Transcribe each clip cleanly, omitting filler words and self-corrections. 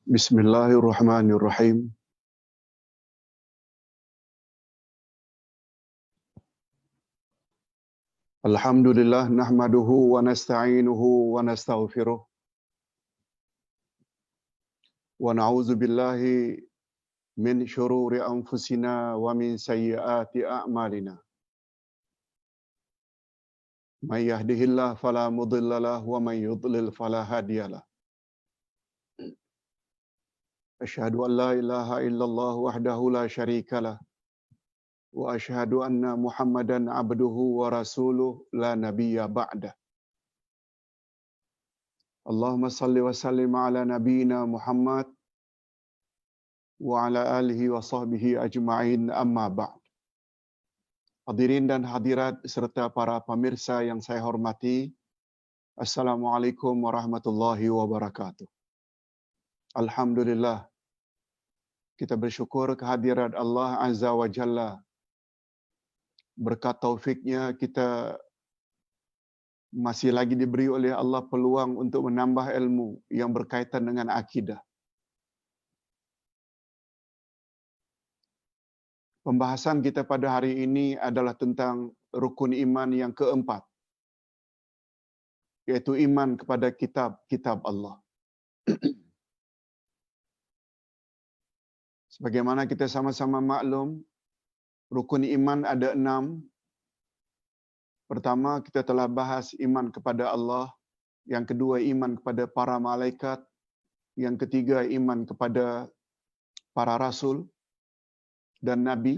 Bismillahirrahmanirrahim. Alhamdulillah nahmaduhu wa nasta'inuhu wa nastaghfiruh. Wa na'udzu billahi min syururi anfusina wa min sayyiati a'malina. May yahdihillahu fala mudilla lahu wa may yudlil fala hadiyalah. Asyhadu an la ilaha illallah wahdahu la syarikalah wa asyhadu anna Muhammadan abduhu wa rasuluh la nabiyya ba'dah. Allahumma salli wa sallim ala nabiyyina Muhammad wa ala alihi wa sahbihi ajma'in, amma ba'd. Hadirin dan hadirat serta para pemirsa yang saya hormati, Assalamualaikum warahmatullahi wabarakatuh. Alhamdulillah, kita bersyukur kehadirat Allah Azza wa Jalla. Berkat taufiknya kita masih lagi diberi oleh Allah peluang untuk menambah ilmu yang berkaitan dengan akidah. Pembahasan kita pada hari ini adalah tentang rukun iman yang keempat, yaitu iman kepada kitab Allah. Sebagaimana kita sama-sama maklum, rukun iman ada 6. Pertama, kita telah bahas iman kepada Allah. Yang kedua, iman kepada para malaikat. Yang ketiga, iman kepada para rasul dan nabi.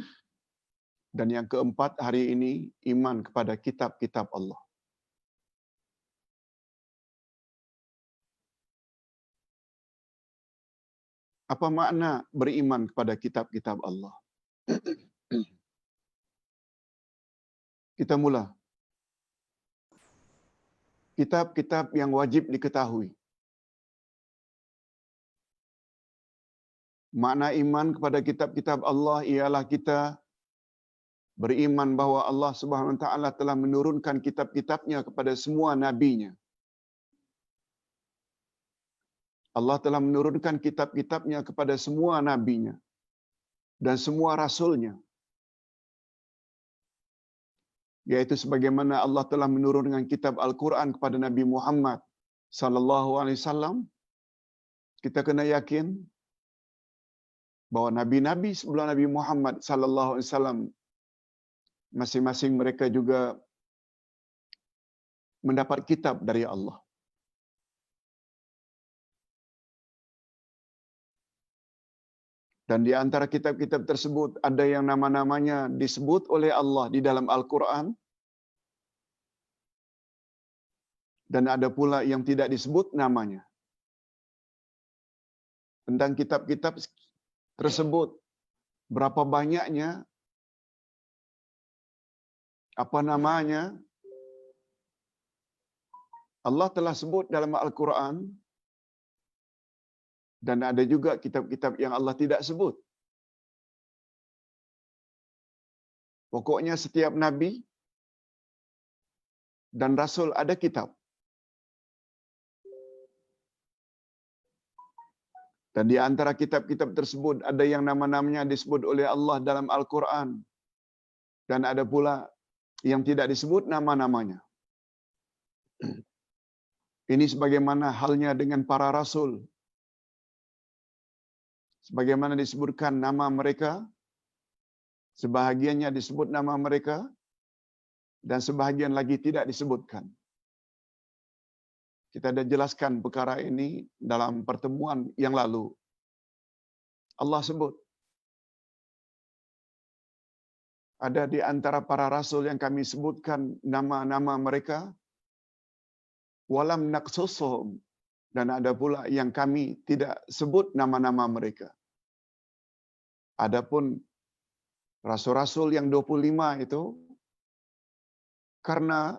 Dan yang keempat hari ini, iman kepada kitab-kitab Allah. Apa makna beriman kepada kitab-kitab Allah? Kita mula. Kitab-kitab yang wajib diketahui. Makna iman kepada kitab-kitab Allah ialah kita beriman bahawa Allah Subhanahu wa taala telah menurunkan kitab-kitabnya kepada semua nabinya. Allah telah menurunkan kitab-kitabnya kepada semua nabinya dan semua rasulnya. Yaitu sebagaimana Allah telah menurunkan kitab Al-Quran kepada Nabi Muhammad sallallahu alaihi wasallam, kita kena yakin bahawa nabi-nabi sebelum Nabi Muhammad sallallahu alaihi wasallam masing-masing mereka juga mendapat kitab dari Allah. Dan di antara kitab-kitab tersebut ada yang nama-namanya disebut oleh Allah di dalam Al-Quran. Dan ada pula yang tidak disebut namanya. Tentang kitab-kitab tersebut, berapa banyaknya, apa namanya, Allah telah sebut dalam Al-Quran. Dan ada juga kitab-kitab yang Allah tidak sebut. Pokoknya setiap nabi dan rasul ada kitab. Dan di antara kitab-kitab tersebut ada yang nama-namanya disebut oleh Allah dalam Al-Quran. Dan ada pula yang tidak disebut nama-namanya. Ini sebagaimana halnya dengan para rasul. Sebagaimana disebutkan nama mereka, sebahagiannya disebut nama mereka, dan sebahagian lagi tidak disebutkan. Kita dah jelaskan perkara ini dalam pertemuan yang lalu. Allah sebut, ada di antara para rasul yang kami sebutkan nama-nama mereka, walam naqsusuhum, dan ada pula yang kami tidak sebut nama-nama mereka. Adapun rasul-rasul yang 25 itu, karena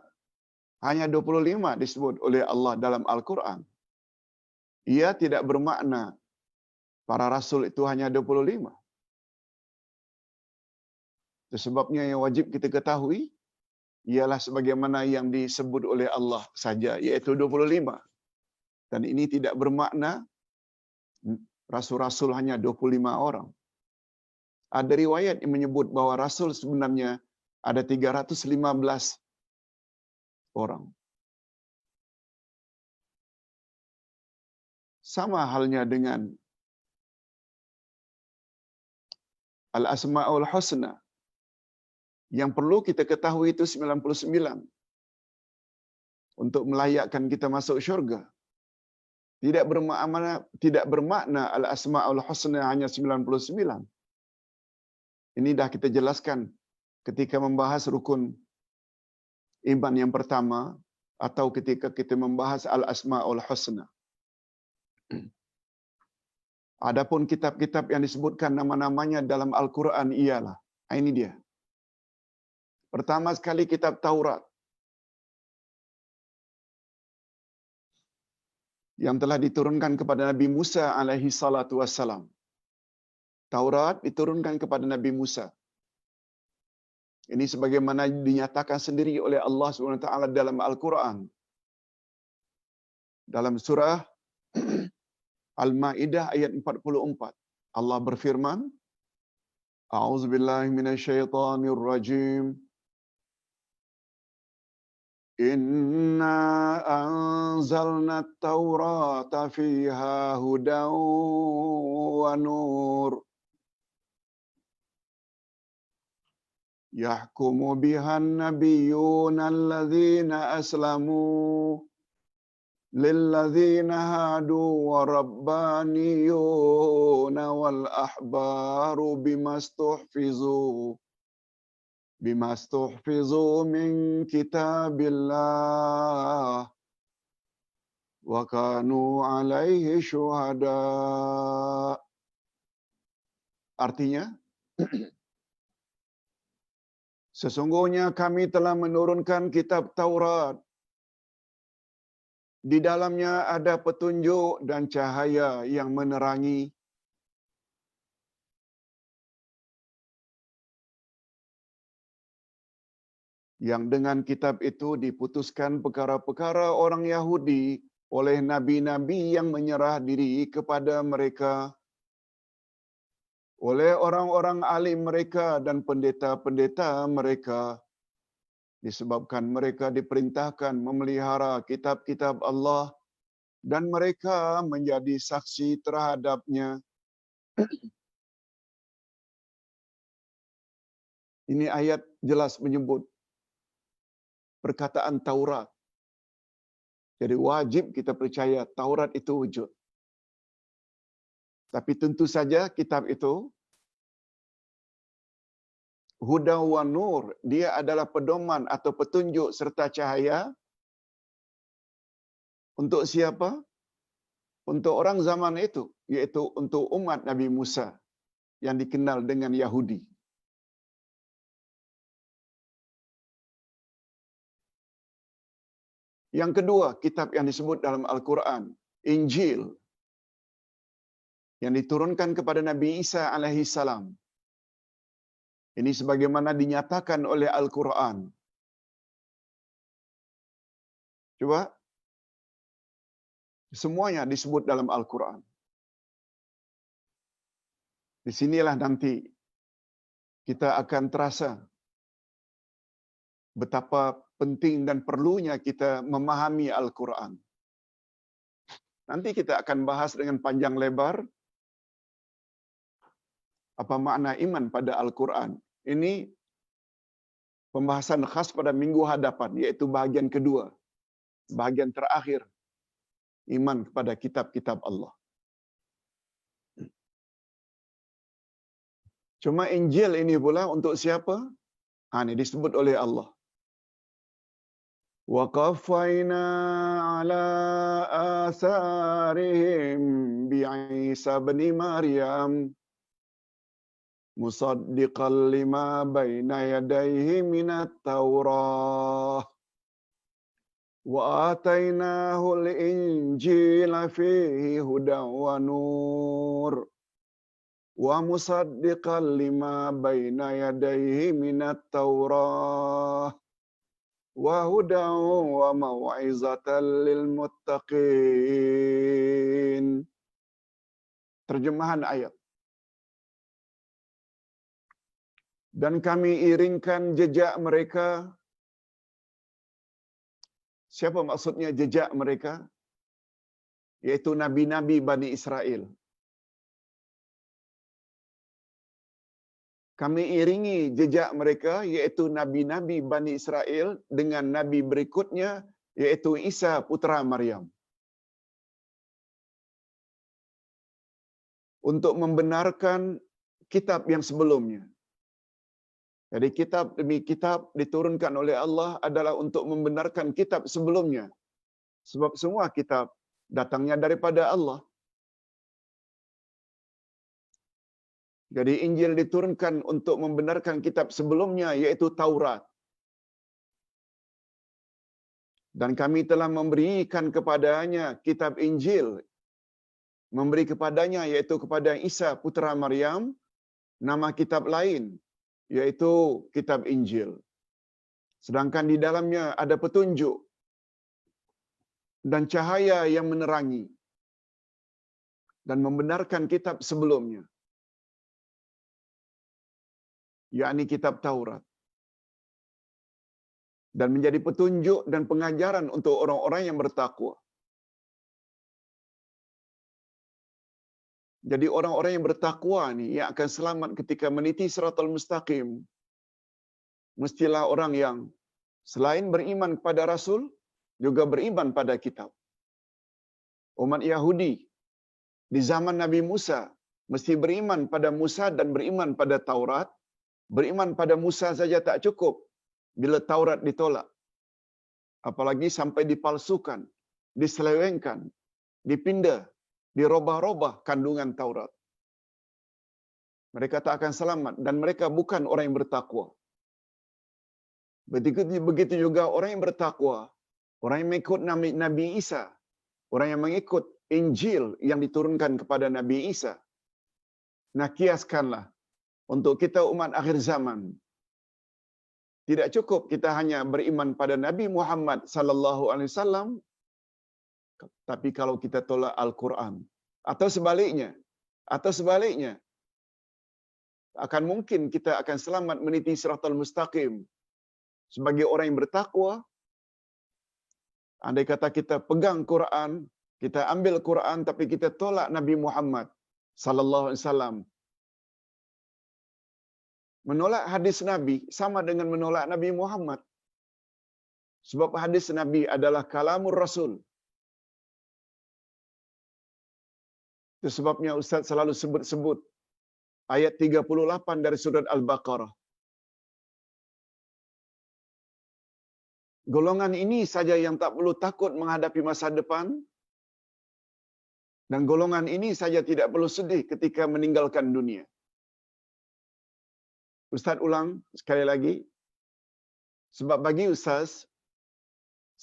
hanya 25 disebut oleh Allah dalam Al-Quran, ia tidak bermakna para rasul itu hanya 25. Itu sebabnya yang wajib kita ketahui ialah sebagaimana yang disebut oleh Allah saja, iaitu 25. Dan ini tidak bermakna Rasul-rasul hanya 25 orang. Ada riwayat yang menyebut bahwa rasul sebenarnya ada 315 orang. Sama halnya dengan Al-Asma'ul Husna. Yang perlu kita ketahui itu 99 untuk melayakkan kita masuk syurga. Tidak bermakna Al-Asma'ul Husna hanya 99. Ini dah kita jelaskan ketika membahas rukun iman yang pertama atau ketika kita membahas Al-Asma'ul Husna. Adapun kitab-kitab yang disebutkan nama-namanya dalam Al-Quran ialah, ini dia. Pertama sekali kitab Taurat yang telah diturunkan kepada Nabi Musa alaihi salatu wassalam. Taurat diturunkan kepada Nabi Musa. Ini sebagaimana dinyatakan sendiri oleh Allah SWT dalam Al-Quran. Dalam surah Al-Ma'idah ayat 44. Allah berfirman, A'udzubillahi minasyaitonir rajim. Inna anzalna at-taurata fiha hudan wa nur. Yahkumu biha an-nabiyyuna alladhina aslamu للذين هادوا والربانيون والأحبار بما استحفظوا من كتاب الله وكانوا عليه شهداء. Artinya, sesungguhnya kami telah menurunkan kitab Taurat. Di dalamnya ada petunjuk dan cahaya yang menerangi. Yang dengan kitab itu diputuskan perkara-perkara orang Yahudi oleh nabi-nabi yang menyerah diri kepada mereka, oleh orang-orang alim mereka dan pendeta-pendeta mereka, disebabkan mereka diperintahkan memelihara kitab-kitab Allah dan mereka menjadi saksi terhadapnya. Ini ayat jelas menyebut perkataan Taurat. Jadi wajib kita percaya Taurat itu wujud. Tapi tentu saja kitab itu Huda wa Nur, dia adalah pedoman atau petunjuk serta cahaya untuk siapa? Untuk orang zaman itu, yaitu untuk umat Nabi Musa yang dikenal dengan Yahudi. Yang kedua, kitab yang disebut dalam Al-Quran, Injil, yang diturunkan kepada Nabi Isa alaihi salam. Ini sebagaimana dinyatakan oleh Al-Quran. Coba, semuanya disebut dalam Al-Quran. Di sinilah nanti kita akan terasa betapa penting dan perlunya kita memahami Al-Quran. Nanti kita akan bahas dengan panjang lebar apa makna iman pada Al-Quran. Ini pembahasan khas pada minggu hadapan, yaitu bahagian kedua, bahagian terakhir, iman kepada kitab-kitab Allah. Cuma Injil ini pula untuk siapa? Ini disebut oleh Allah. Wa qaffayna ala atharihim bi Isa bin Maryam musaddiqan lima baina yadayhi minat Taurah wa atainahu al-Injila fihi hudan wa nur wa musaddiqan lima baina yadayhi minat Taurah wa hudan wa mau'izatan lil muttaqin. terjemahan ayat. Dan kami iringkan jejak mereka. Siapa maksudnya jejak mereka? Yaitu nabi-nabi Bani Israel. Kami iringi jejak mereka, yaitu nabi-nabi Bani Israel, dengan nabi berikutnya, yaitu Isa putra Maryam. Untuk membenarkan kitab yang sebelumnya. Jadi kitab demi kitab diturunkan oleh Allah adalah untuk membenarkan kitab sebelumnya. Sebab semua kitab datangnya daripada Allah. Jadi Injil diturunkan untuk membenarkan kitab sebelumnya, yaitu Taurat. Dan kami telah memberikan kepadanya kitab Injil. Memberi kepadanya, yaitu kepada Isa putra Maryam, nama kitab lain, yaitu kitab Injil. Sedangkan di dalamnya ada petunjuk dan cahaya yang menerangi dan membenarkan kitab sebelumnya, yakni kitab Taurat, dan menjadi petunjuk dan pengajaran untuk orang-orang yang bertakwa. Jadi orang-orang yang bertakwa ni yang akan selamat ketika meniti siratal mustaqim, mestilah orang yang selain beriman kepada Rasul, juga beriman pada kitab. Umat Yahudi di zaman Nabi Musa mesti beriman pada Musa dan beriman pada Taurat. Beriman pada Musa saja tak cukup bila Taurat ditolak. Apalagi sampai dipalsukan, diselewengkan, dipindah, dirubah-rubah kandungan Taurat. Mereka tak akan selamat dan mereka bukan orang yang bertakwa. Begitu juga orang yang bertakwa, orang yang mengikut Nabi Isa, orang yang mengikut Injil yang diturunkan kepada Nabi Isa. Nah, kiaskanlah untuk kita umat akhir zaman. Tidak cukup kita hanya beriman pada Nabi Muhammad sallallahu alaihi wasallam, tapi kalau kita tolak Al-Quran atau sebaliknya, akan mungkin kita akan selamat meniti siratal mustaqim sebagai orang yang bertakwa. Andai kata kita pegang Quran, kita ambil Quran tapi kita tolak Nabi Muhammad sallallahu alaihi wasallam. Menolak hadis Nabi sama dengan menolak Nabi Muhammad. Sebab hadis Nabi adalah kalamur Rasul. Itu sebabnya Ustaz selalu sebut-sebut ayat 38 dari surat Al-Baqarah. Golongan ini saja yang tak perlu takut menghadapi masa depan, dan golongan ini saja tidak perlu sedih ketika meninggalkan dunia. Ustaz ulang sekali lagi, sebab bagi Ustaz,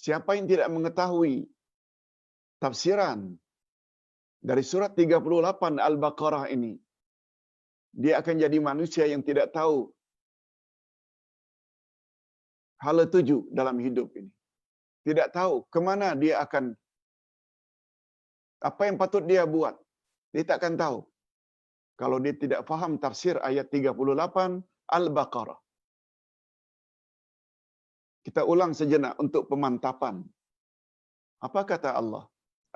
siapa yang tidak mengetahui tafsiran dari surat 38 Al-Baqarah ini, dia akan jadi manusia yang tidak tahu hala tuju dalam hidup ini. Tidak tahu ke mana dia akan, apa yang patut dia buat. Dia tak akan tahu kalau dia tidak faham tafsir ayat 38 Al-Baqarah. Kita ulang sejenak untuk pemantapan. Apa kata Allah?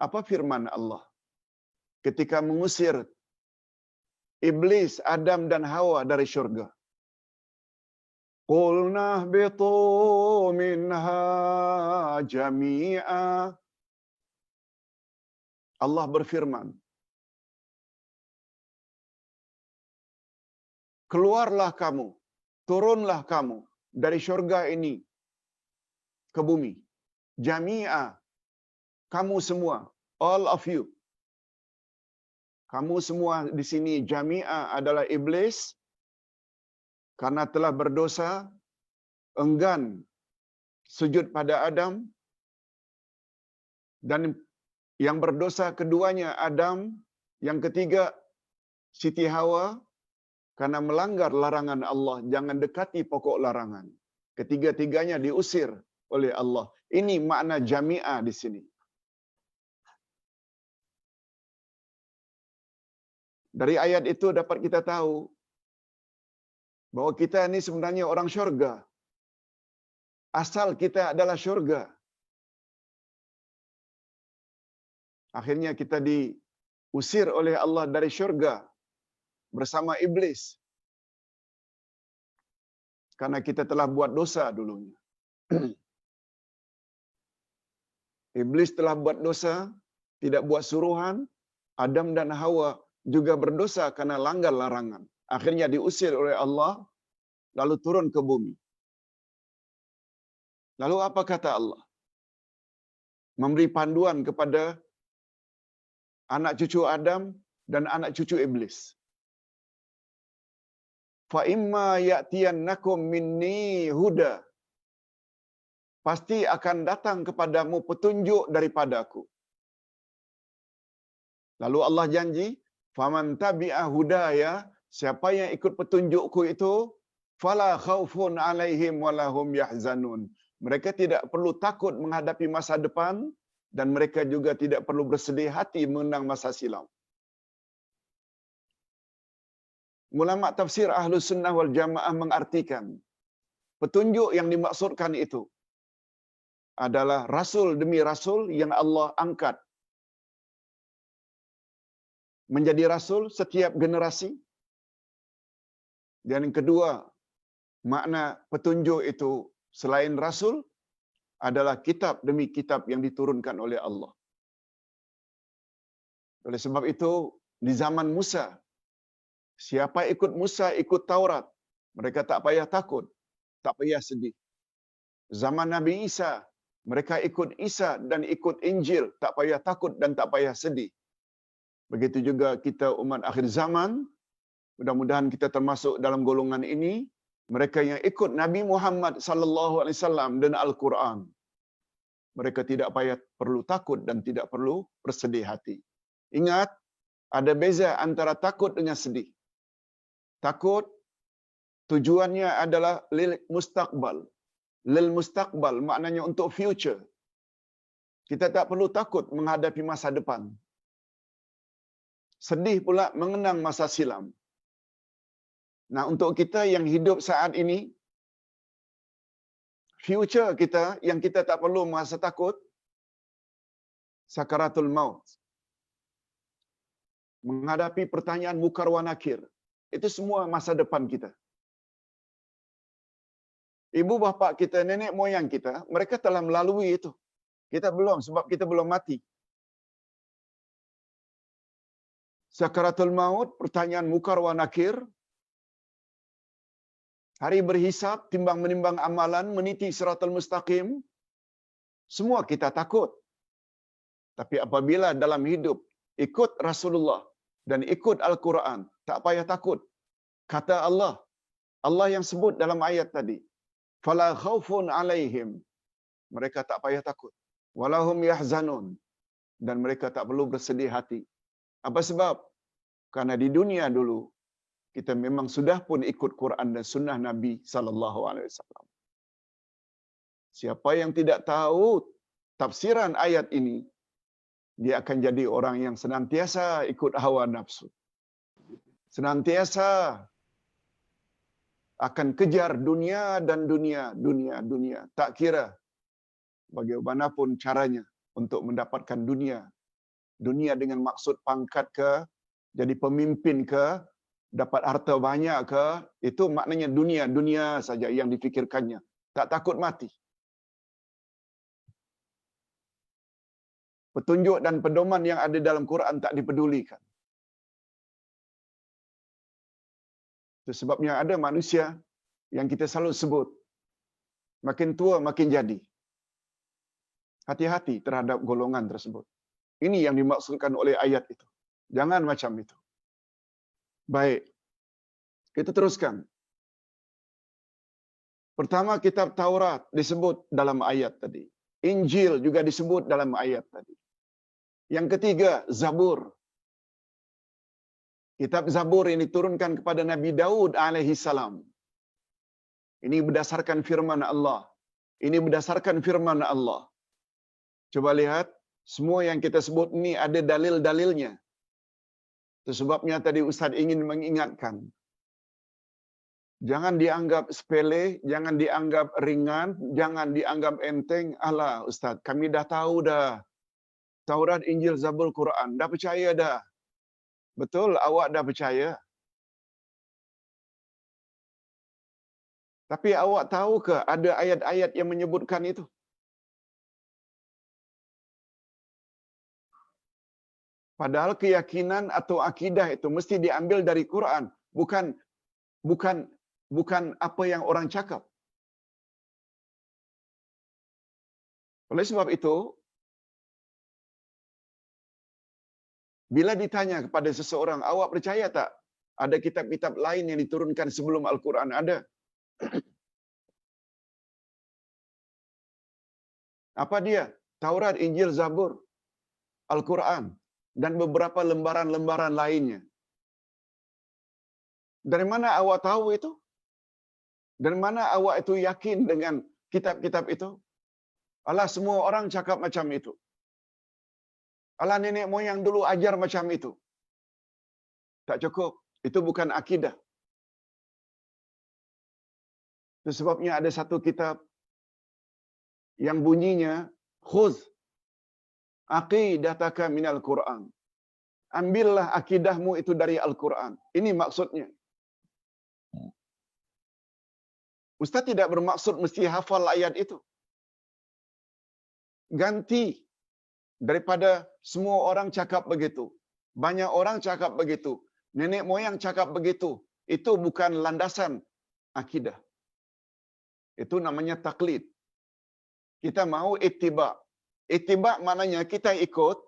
Apa firman Allah ketika mengusir iblis, Adam dan Hawa dari syurga? Qulna ihbitu minha jami'a. Allah berfirman, keluarlah kamu, turunlah kamu dari syurga ini ke bumi. Jami'a, kamu semua, all of you. Kamu semua di sini, jami'a adalah iblis, karena telah berdosa, enggan sujud pada Adam, dan yang berdosa keduanya Adam, yang ketiga Siti Hawa, karena melanggar larangan Allah, jangan dekati pokok larangan. Ketiga-tiganya diusir oleh Allah. Ini makna jami'ah di sini. Dari ayat itu dapat kita tahu bahwa kita ini sebenarnya orang syurga. Asal kita adalah syurga. Akhirnya kita diusir oleh Allah dari syurga bersama iblis. Karena kita telah buat dosa dulunya. Iblis telah buat dosa, tidak buat suruhan. Adam dan Hawa juga berdosa karena langgar larangan. Akhirnya diusir oleh Allah, lalu turun ke bumi. Lalu apa kata Allah? Memberi panduan kepada anak cucu Adam dan anak cucu iblis. Fa imma ya'tiyannakum minni huda. Pasti akan datang kepadamu petunjuk daripadaku. Lalu Allah janji, faman tabi'a hudaya, siapa yang ikut petunjukku itu, fala khaufun alaihim walahum yahzanun. Mereka tidak perlu takut menghadapi masa depan dan mereka juga tidak perlu bersedih hati mengenang masa silam. Ulama tafsir Ahlus Sunnah wal Jamaah mengartikan petunjuk yang dimaksudkan itu adalah rasul demi rasul yang Allah angkat menjadi rasul setiap generasi. Dan yang kedua, makna petunjuk itu selain rasul adalah kitab demi kitab yang diturunkan oleh Allah. Oleh sebab itu, di zaman Musa, siapa ikut Musa, ikut Taurat, mereka tak payah takut, tak payah sedih. Zaman Nabi Isa, mereka ikut Isa dan ikut Injil, tak payah takut dan tak payah sedih. Begitu juga kita umat akhir zaman, mudah-mudahan kita termasuk dalam golongan ini, mereka yang ikut Nabi Muhammad sallallahu alaihi wasallam dan Al-Quran. Mereka tidak payah perlu takut dan tidak perlu bersedih hati. Ingat, ada beza antara takut dengan sedih. Takut tujuannya adalah lil mustaqbal. Lil mustaqbal maknanya untuk future. Kita tak perlu takut menghadapi masa depan. Sedih pula mengenang masa silam. Nah, untuk kita yang hidup saat ini, future kita yang kita tak perlu merasa takut, sakaratul maut. Menghadapi pertanyaan mukar wa nakir. Itu semua masa depan kita. Ibu bapa kita, nenek moyang kita, mereka telah melalui itu. Kita belum, sebab kita belum mati. Sakaratul maut, pertanyaan mukar wa nakir, hari berhisab, timbang menimbang amalan, meniti siratal mustaqim, semua kita takut. Tapi apabila dalam hidup ikut Rasulullah dan ikut Al-Quran, tak payah takut. Kata Allah, Allah yang sebut dalam ayat tadi, fala khaufun alaihim, mereka tak payah takut. Walahum yahzanun, dan mereka tak perlu bersedih hati. Apa sebab? Karena di dunia dulu, kita memang sudah pun ikut Quran dan sunnah Nabi sallallahu alaihi wasallam. Siapa yang tidak tahu tafsiran ayat ini, dia akan jadi orang yang senantiasa ikut hawa nafsu. Senantiasa akan kejar dunia dan dunia. Tak kira bagaimanapun caranya untuk mendapatkan dunia. Dunia dengan maksud pangkat ke, jadi pemimpin ke, dapat harta banyak ke, itu maknanya dunia saja yang difikirkannya. Tak takut mati. Petunjuk dan pedoman yang ada dalam Quran tak dipedulikan. Itu sebabnya ada manusia yang kita selalu sebut, makin tua makin jadi. Hati-hati terhadap golongan tersebut. Ini yang dimaksudkan oleh ayat itu. Jangan macam itu. Baik, kita teruskan. Pertama, kitab Taurat disebut dalam ayat tadi. Injil juga disebut dalam ayat tadi. Yang ketiga, Zabur. Kitab Zabur ini diturunkan kepada Nabi Daud alaihi salam. Ini berdasarkan firman Allah. Ini berdasarkan firman Allah. Coba lihat, semua yang kita sebut ini ada dalil-dalilnya. Itu sebabnya tadi Ustaz ingin mengingatkan, jangan dianggap sepele, jangan dianggap ringan, jangan dianggap enteng. Alah Ustaz, kami dah tahu dah. Taurat, Injil, Zabur, Quran. Dah percaya dah. Betul, awak dah percaya. Tapi awak tahu ke ada ayat-ayat yang menyebutkan itu? Padahal keyakinan atau akidah itu mesti diambil dari Quran, bukan bukan bukan apa yang orang cakap. Oleh sebab itu, bila ditanya kepada seseorang, awak percaya tak ada kitab-kitab lain yang diturunkan sebelum Al-Quran? Ada. Apa dia? Taurat, Injil, Zabur, Al-Quran dan beberapa lembaran-lembaran lainnya. Dari mana awak tahu itu? Dari mana awak itu yakin dengan kitab-kitab itu? Alah, semua orang cakap macam itu. Alah, nenek moyang dulu ajar macam itu. Tak cukup. Itu bukan akidah. Itu sebabnya ada satu kitab yang bunyinya, Khudh aqidataka minal Quran. Ambillah akidahmu itu dari Al-Quran. Ini maksudnya. Ustaz tidak bermaksud mesti hafal ayat itu. Ganti daripada semua orang cakap begitu. Banyak orang cakap begitu. Nenek moyang cakap begitu. Itu bukan landasan akidah. Itu namanya taklid. Kita mau ittiba. Ittiba maknanya kita ikut,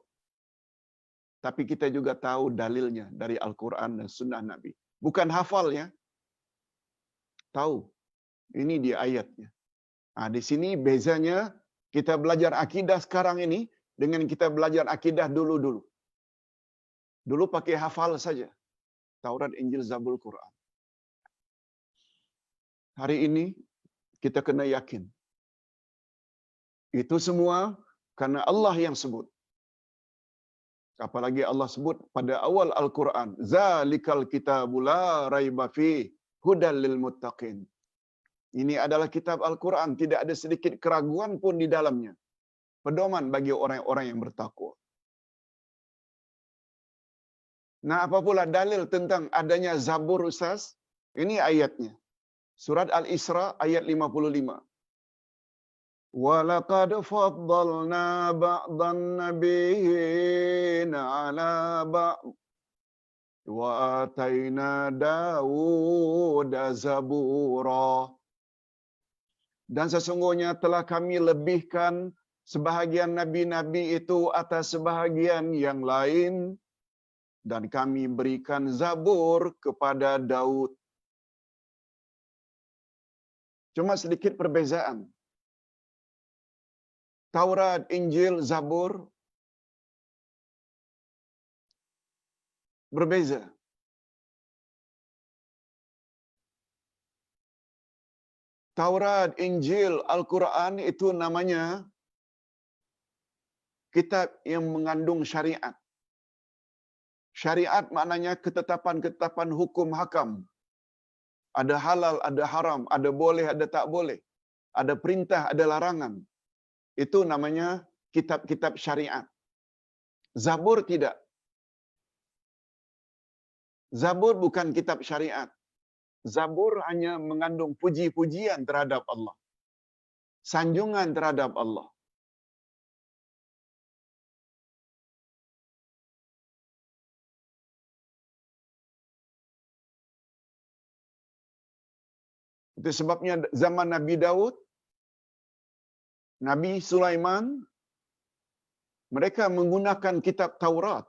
tapi kita juga tahu dalilnya dari Al-Quran dan Sunnah Nabi. Bukan hafalnya. Tahu. Ini dia ayatnya. Di sini bezanya kita belajar akidah sekarang ini dengan kita belajar akidah dulu-dulu. Dulu pakai hafal saja. Taurat, Injil, Zabur, Quran. Hari ini kita kena yakin. Itu semua karena Allah yang sebut. Apalagi Allah sebut pada awal Al-Quran. Zalikal kitabul la raiba fihi hudal lil muttaqin. Ini adalah kitab Al-Quran. Tidak ada sedikit keraguan pun di dalamnya. Pedoman bagi orang-orang yang bertakwa. Nah, apa pula dalil tentang adanya Zabur, Ustaz? Ini ayatnya. Surat Al-Isra ayat 55. وَلَقَدْ فَضَّلْنَا بَعْضَ النَّبِيِّينَ عَلَى بَعْضٍ وَآتَيْنَا دَاوُودَ زَبُورًا. Dan sesungguhnya telah kami lebihkan sebahagian nabi-nabi itu atas sebahagian yang lain, dan kami berikan Zabur kepada Daud. Cuma sedikit perbezaan. Taurat, Injil, Zabur berbeza. Taurat, Injil, Al-Quran itu namanya kitab yang mengandung syariat. Syariat maknanya ketetapan-ketetapan hukum hakam. Ada halal, ada haram, ada boleh, ada tak boleh. Ada perintah, ada larangan. Itu namanya kitab-kitab syariat. Zabur tidak. Zabur bukan kitab syariat. Zabur hanya mengandung puji-pujian terhadap Allah. Sanjungan terhadap Allah. Itu sebabnya zaman Nabi Daud, Nabi Sulaiman, mereka menggunakan kitab Taurat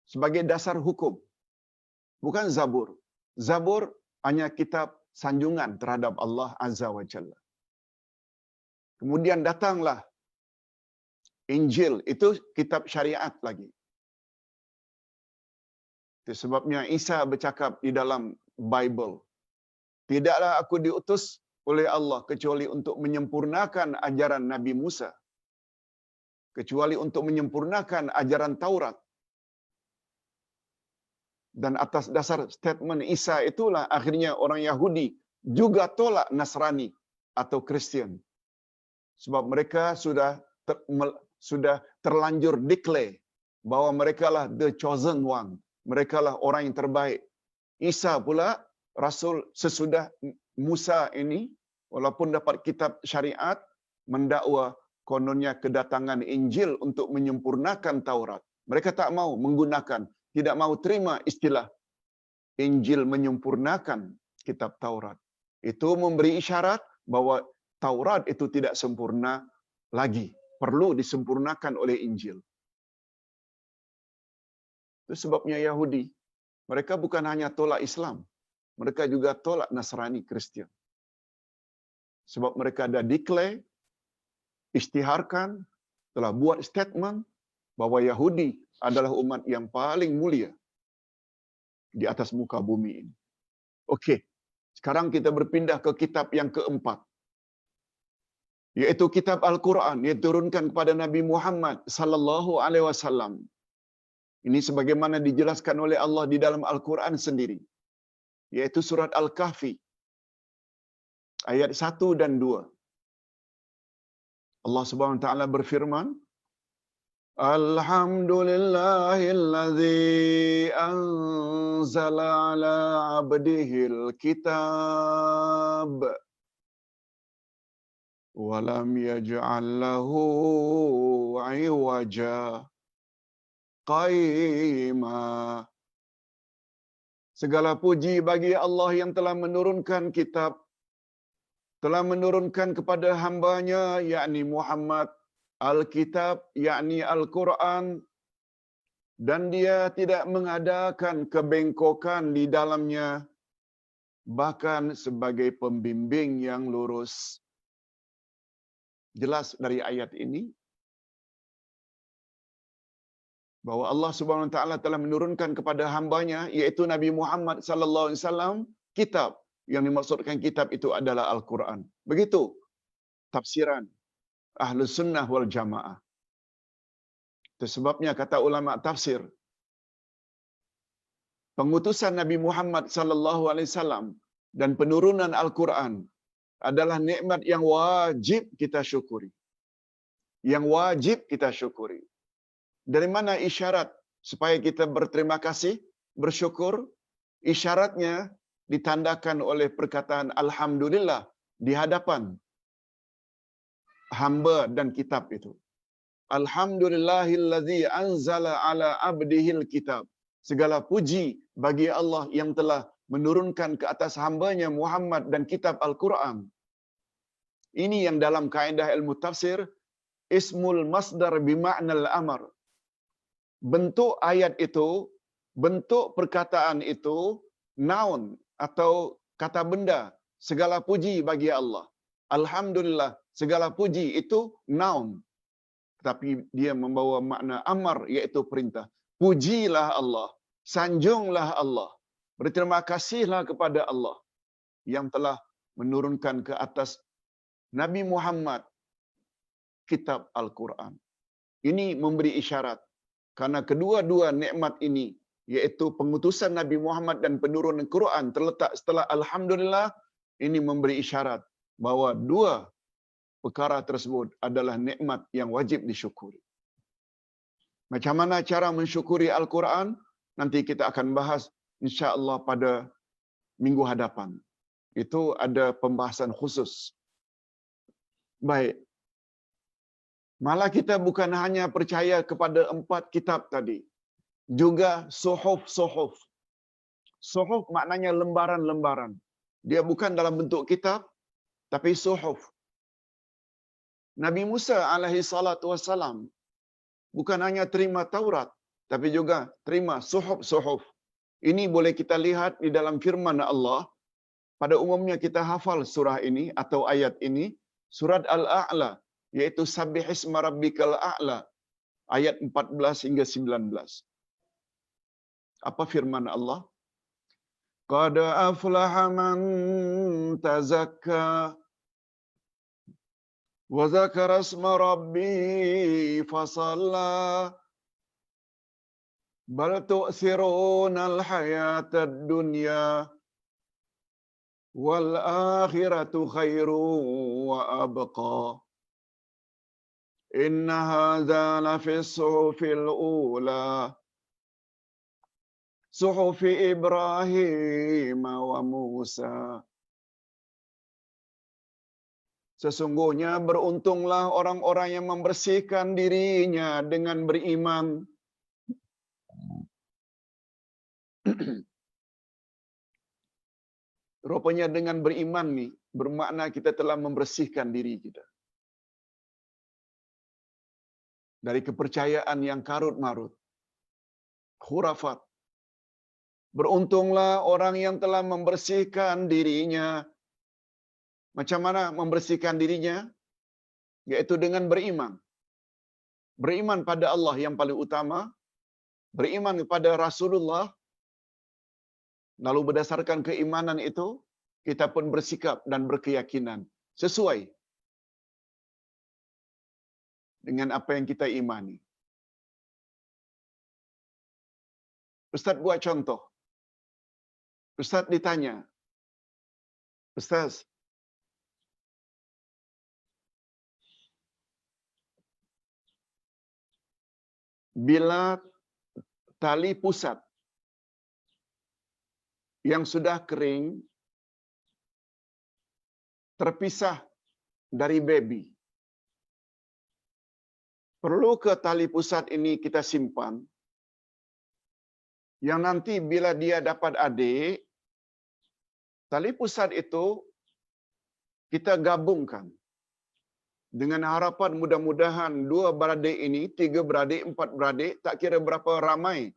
sebagai dasar hukum. Bukan Zabur. Zabur hanya kitab sanjungan terhadap Allah Azza wa Jalla. Kemudian datanglah Injil, itu kitab syariat lagi. Itu sebabnya Isa bercakap di dalam Bible, tidaklah aku diutus oleh Allah kecuali untuk menyempurnakan ajaran Nabi Musa, kecuali untuk menyempurnakan ajaran Taurat. Dan atas dasar statement Isa itulah akhirnya orang Yahudi juga tolak Nasrani atau Kristian. Sebab mereka sudah terlanjur declare bahwa mereka lah the chosen one. Mereka lah orang yang terbaik. Isa pula Rasul sesudah Musa ini, walaupun dapat kitab syariat, mendakwa kononnya kedatangan Injil untuk menyempurnakan Taurat. Mereka tak mau menggunakan, tidak mau terima istilah Injil menyempurnakan kitab Taurat. Itu memberi isyarat bahwa Taurat itu tidak sempurna lagi. Perlu disempurnakan oleh Injil. Itu sebabnya Yahudi. Mereka bukan hanya tolak Islam. Mereka juga tolak Nasrani Kristian. Sebab mereka ada declare, isytiharkan, telah buat statement bahwa Yahudi adalah umat yang paling mulia di atas muka bumi ini. Okey, sekarang kita berpindah ke kitab yang keempat, yaitu kitab Al-Quran yang diturunkan kepada Nabi Muhammad sallallahu alaihi wasallam. Ini sebagaimana dijelaskan oleh Allah di dalam Al-Quran sendiri, yaitu surat Al-Kahfi ayat 1 dan 2. Allah Subhanahu wa taala berfirman, Alhamdulillahillazi anzala ala abdihil kitab wa lam yaj'al lahu 'iwaja qayyima. Segala puji bagi Allah yang telah menurunkan kitab, telah menurunkan kepada hamba-Nya yakni Muhammad Al-Kitab yakni Al-Quran, dan dia tidak mengadakan kebengkokan di dalamnya, bahkan sebagai pembimbing yang lurus. Jelas dari ayat ini bahwa Allah Subhanahu wa taala telah menurunkan kepada hamba-Nya yaitu Nabi Muhammad sallallahu alaihi wasallam kitab. Yang dimaksudkan kitab itu adalah Al-Quran. Begitu tafsiran Ahlus Sunnah wal Jamaah. Itu sebabnya kata ulama tafsir, pengutusan Nabi Muhammad sallallahu alaihi wasallam dan penurunan Al-Quran adalah nikmat yang wajib kita syukuri. Yang wajib kita syukuri. Dari mana isyarat supaya kita berterima kasih, bersyukur? Isyaratnya ditandakan oleh perkataan Alhamdulillah di hadapan hamba dan kitab itu. Alhamdulillahillazi anzala ala abdihil kitab. Segala puji bagi Allah yang telah menurunkan ke atas hamba-Nya Muhammad dan kitab Al-Quran. Ini yang dalam kaedah ilmu tafsir, ismul masdar bima'nal amar. Bentuk ayat itu, bentuk perkataan itu, noun atau kata benda, segala puji bagi Allah. Alhamdulillah, segala puji itu noun. Tapi dia membawa makna amar, iaitu perintah. Pujilah Allah, sanjunglah Allah, berterima kasihlah kepada Allah yang telah menurunkan ke atas Nabi Muhammad kitab Al-Quran. Ini memberi isyarat, karena kedua-dua nikmat ini, yaitu pengutusan Nabi Muhammad dan penurunan Quran terletak setelah Alhamdulillah, ini memberi isyarat bahawa dua perkara tersebut adalah nikmat yang wajib disyukuri. Macam mana cara mensyukuri Al-Quran? Nanti kita akan bahas insya-Allah pada minggu hadapan. Itu ada pembahasan khusus. Baik. Malah kita bukan hanya percaya kepada 4 kitab tadi. Juga suhuf-suhuf. Suhuf maknanya lembaran-lembaran. Dia bukan dalam bentuk kitab, tapi suhuf. Nabi Musa alaihi salatu wassalam bukan hanya terima Taurat, tapi juga terima suhuf-suhuf. Ini boleh kita lihat di dalam firman Allah. Pada umumnya kita hafal surah ini atau ayat ini, surat Al-A'la, yaitu Sabbihisma Rabbikal A'la, ayat 14 hingga 19. Apa firman Allah? Qad aflaha man tazakka wa dzakara isma rabbih fasalla Bal tu'sirunal hayatad dunya wal akhiratu khairu wa abqa. Inna hadza lafis suhufil ula. Suhufi Ibrahim wa Musa. Sesungguhnya beruntunglah orang-orang yang membersihkan dirinya dengan beriman. Rupanya dengan beriman ni bermakna kita telah membersihkan diri kita dari kepercayaan yang karut marut, khurafat. Beruntunglah orang yang telah membersihkan dirinya. Macam mana membersihkan dirinya? Yaitu dengan beriman. Beriman pada Allah yang paling utama, beriman kepada Rasulullah. Lalu berdasarkan keimanan itu, kita pun bersikap dan berkeyakinan sesuai dengan apa yang kita imani. Ustaz buat contoh. Ustaz ditanya, Ustaz, bila tali pusat yang sudah kering terpisah dari baby, perlu ke tali pusat ini kita simpan, yang nanti bila dia dapat adik, tali pusat itu kita gabungkan dengan harapan mudah-mudahan 2 beradik ini, 3 beradik, 4 beradik, tak kira berapa ramai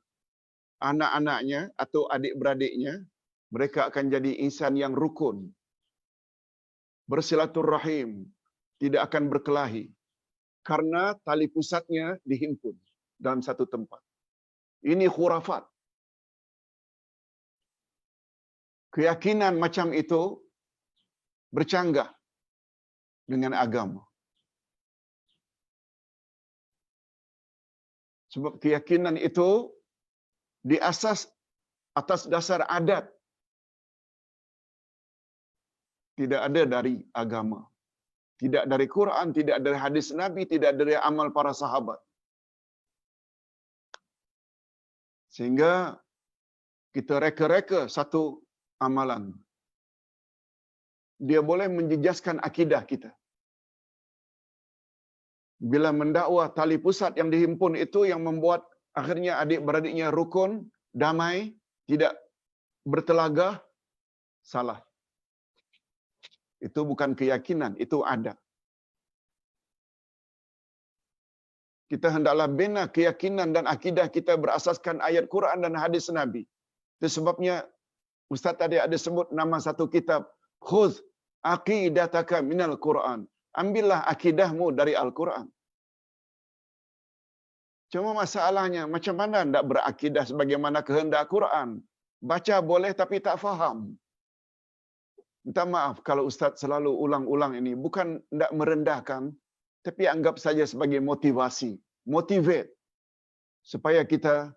anak-anaknya atau adik-beradiknya, mereka akan jadi insan yang rukun, bersilaturrahim, tidak akan berkelahi, karena tali pusatnya dihimpun dalam satu tempat. Ini khurafat. Keyakinan macam itu bercanggah dengan agama. Sebab keyakinan itu diasas atas dasar adat. Tidak ada dari agama. Tidak dari Quran, tidak dari hadis Nabi, tidak dari amal para sahabat. Sehingga kita reka-reka satu amalan. Dia boleh menjejaskan akidah kita. Bila mendakwa tali pusat yang dihimpun itu yang membuat akhirnya adik-beradiknya rukun, damai, tidak bertelagah, salah. Itu bukan keyakinan, itu adat. Kita hendaklah bina keyakinan dan akidah kita berasaskan ayat Quran dan hadis Nabi. Itu sebabnya Ustaz tadi ada sebut nama satu kitab, Khudh aqidataka minal Quran. Ambillah akidahmu dari Al-Quran. Cuma masalahnya, macam mana hendak berakidah sebagaimana kehendak Quran? Baca boleh tapi tak faham. Minta maaf kalau Ustaz selalu ulang-ulang ini. Bukan hendak merendahkan, tapi anggap saja sebagai motivasi. Motivate. Supaya kita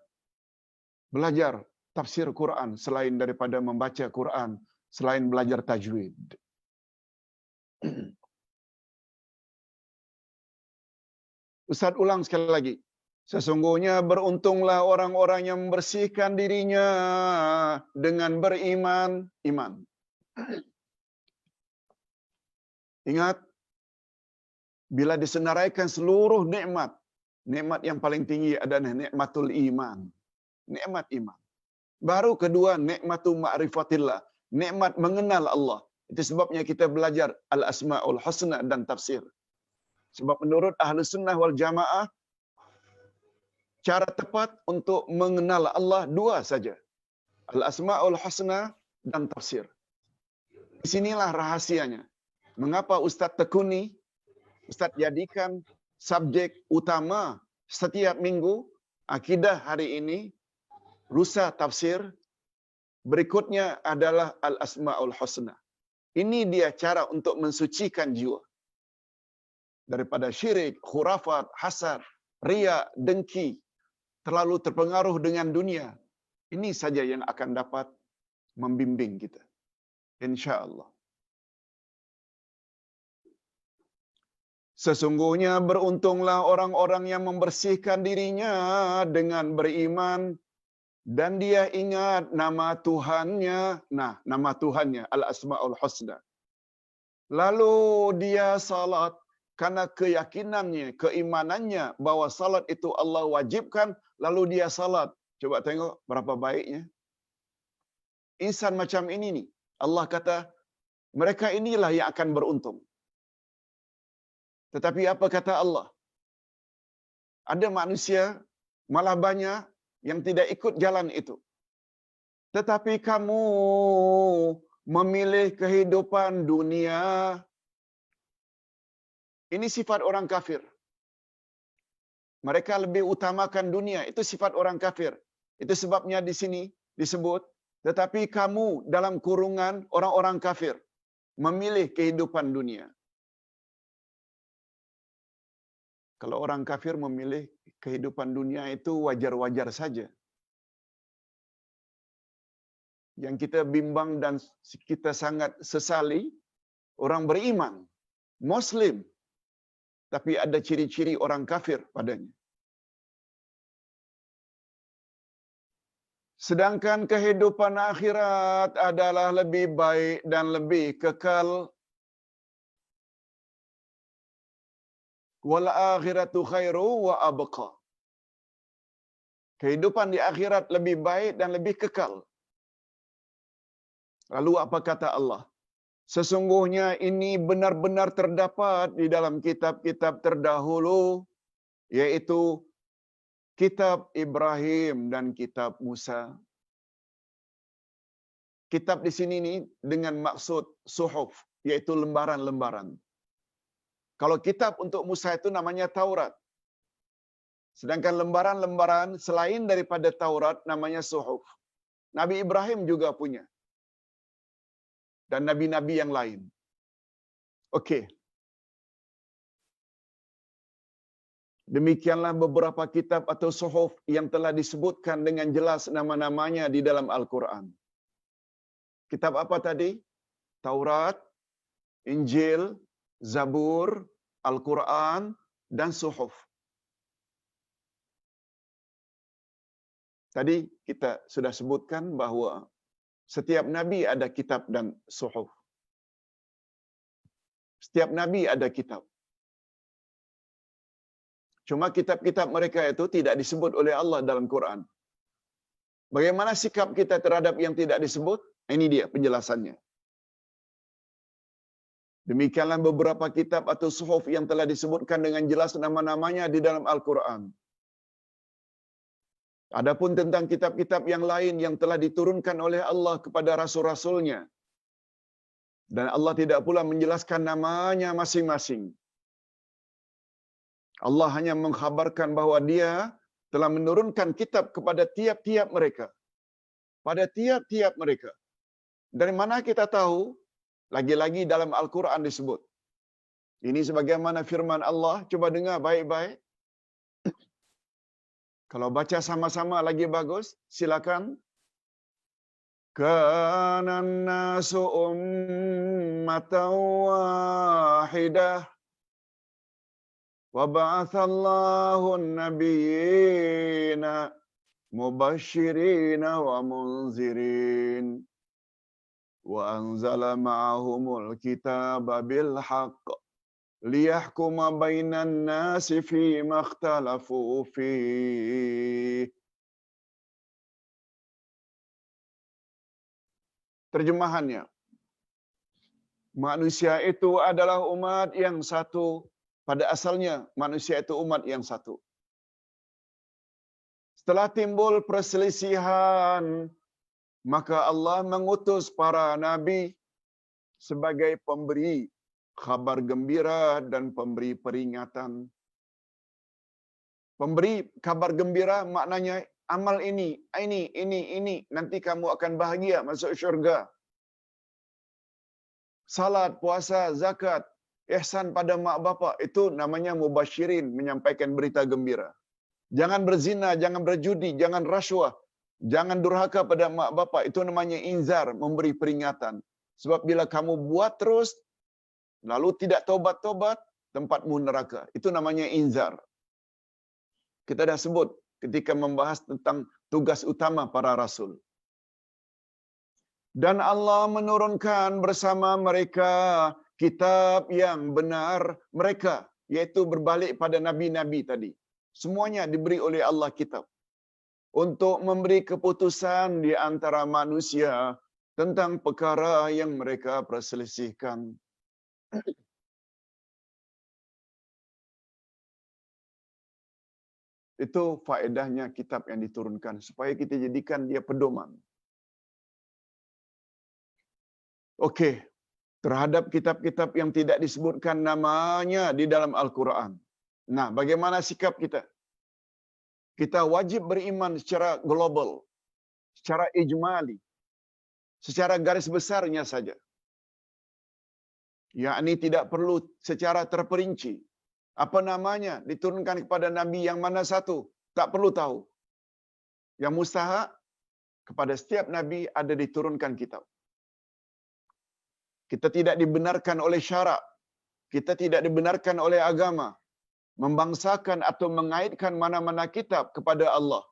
belajar tafsir Quran selain daripada membaca Quran, selain belajar tajwid. Ustaz ulang sekali lagi. Sesungguhnya beruntunglah orang-orang yang membersihkan dirinya dengan beriman. Iman. Ingat, bila disenaraikan seluruh nikmat, nikmat yang paling tinggi adalah nikmatul iman. Nikmat iman. Baru kedua, nikmatul ma'rifatillah. Nikmat mengenal Allah. Itu sebabnya kita belajar al-asma'ul husna dan tafsir. Sebab menurut ahli sunnah wal jamaah, cara tepat untuk mengenal Allah dua saja. Al-asma'ul husna dan tafsir. Di sinilah rahasianya. Mengapa Ustaz tekuni, Ustaz jadikan subjek utama setiap minggu, akidah hari ini, lusa tafsir, berikutnya adalah al-asma'ul husna. Ini dia cara untuk mensucikan jiwa daripada syirik, khurafat, hasad, riya, dengki, terlalu terpengaruh dengan dunia, ini saja yang akan dapat membimbing kita. Insya-Allah. Sesungguhnya beruntunglah orang-orang yang membersihkan dirinya dengan beriman dan dia ingat nama Tuhannya. Nah, nama Tuhannya Al-Asmaul Husna. Lalu dia salat karena keyakinannya, keimanannya bahwa salat itu Allah wajibkan, lalu dia salat. Coba tengok berapa baiknya. Insan macam ini nih, Allah kata, mereka inilah yang akan beruntung. Tetapi apa kata Allah? Ada manusia, malah banyak yang tidak ikut jalan itu. Tetapi kamu memilih kehidupan dunia. Ini sifat orang kafir. Mereka lebih utamakan dunia. Itu sifat orang kafir. Itu sebabnya di sini disebut, tetapi kamu dalam kurungan orang-orang kafir memilih kehidupan dunia. Kalau orang kafir memilih kehidupan dunia itu wajar-wajar saja. Yang kita bimbang dan kita sangat sesali, orang beriman, Muslim, tapi ada ciri-ciri orang kafir padanya. Sedangkan kehidupan akhirat adalah lebih baik dan lebih kekal. Wal akhiratu khairu wa abqa. Kehidupan di akhirat lebih baik dan lebih kekal. Lalu apa kata Allah? Sesungguhnya ini benar-benar terdapat di dalam kitab-kitab terdahulu, yaitu kitab Ibrahim dan kitab Musa. Kitab di sini ini dengan maksud suhuf, yaitu lembaran-lembaran. Kalau kitab untuk Musa itu namanya Taurat. Sedangkan lembaran-lembaran selain daripada Taurat namanya suhuf. Nabi Ibrahim juga punya. Dan nabi-nabi yang lain. Okey. Demikianlah beberapa kitab atau suhuf yang telah disebutkan dengan jelas nama-namanya di dalam Al-Quran. Kitab apa tadi? Taurat, Injil, Zabur, Al-Quran, dan suhuf. Tadi kita sudah sebutkan bahawa setiap Nabi ada kitab dan suhuf. Setiap Nabi ada kitab. Cuma kitab-kitab mereka itu tidak disebut oleh Allah dalam Quran. Bagaimana sikap kita terhadap yang tidak disebut? Ini dia penjelasannya. Demikianlah beberapa kitab atau suhuf yang telah disebutkan dengan jelas nama-namanya di dalam Al-Quran. Adapun tentang kitab-kitab yang lain yang telah diturunkan oleh Allah kepada rasul-rasulnya, dan Allah tidak pula menjelaskan namanya masing-masing. Allah hanya mengkhabarkan bahawa dia telah menurunkan kitab kepada tiap-tiap mereka. Pada tiap-tiap mereka. Dari mana kita tahu? Lagi-lagi dalam Al-Quran disebut. Ini sebagaimana firman Allah. Cuba dengar baik-baik. Kalau baca sama-sama lagi bagus, silakan. Kanan nasu ummatan wahidah. Wa ba'athallahu an-nabiyyina mubashshirina wa munzirin. Wa anzala ma'ahumul kitaba bil haqq liyahkuma bainan nasi fima ikhtalafu fihi. Terjemahannya, manusia itu adalah umat yang satu. Pada asalnya manusia itu umat yang satu. Setelah timbul perselisihan, maka Allah mengutus para nabi sebagai pemberi kabar gembira dan pemberi peringatan. Pemberi kabar gembira maknanya amal ini, nanti kamu akan bahagia masuk syurga. Salat, puasa, zakat, ihsan pada mak bapak, itu namanya mubasyirin, menyampaikan berita gembira. Jangan berzina, jangan berjudi, jangan rasuah, jangan durhaka pada mak bapak. Itu namanya inzar, memberi peringatan. Sebab bila kamu buat terus, lalu tidak tobat-tobat, tempatmu neraka. Itu namanya inzar. Kita dah sebut ketika membahas tentang tugas utama para rasul. Dan Allah menurunkan bersama mereka kitab yang benar mereka, yaitu berbalik pada nabi-nabi tadi. Semuanya diberi oleh Allah kitab untuk memberi keputusan di antara manusia tentang perkara yang mereka perselisihkan. Itu faedahnya kitab yang diturunkan, supaya kita jadikan dia pedoman. Okey, terhadap kitab-kitab yang tidak disebutkan namanya di dalam Al-Quran. Nah, bagaimana sikap kita? Kita wajib beriman secara global, secara ijmali, secara garis besarnya saja. Yakni tidak perlu secara terperinci. Apa namanya diturunkan kepada Nabi yang mana satu? Tak perlu tahu. Yang mustahak, kepada setiap Nabi ada diturunkan kitab. Kita tidak dibenarkan oleh syarak. Kita tidak dibenarkan oleh agama membangsakan atau mengaitkan mana-mana kitab kepada Allah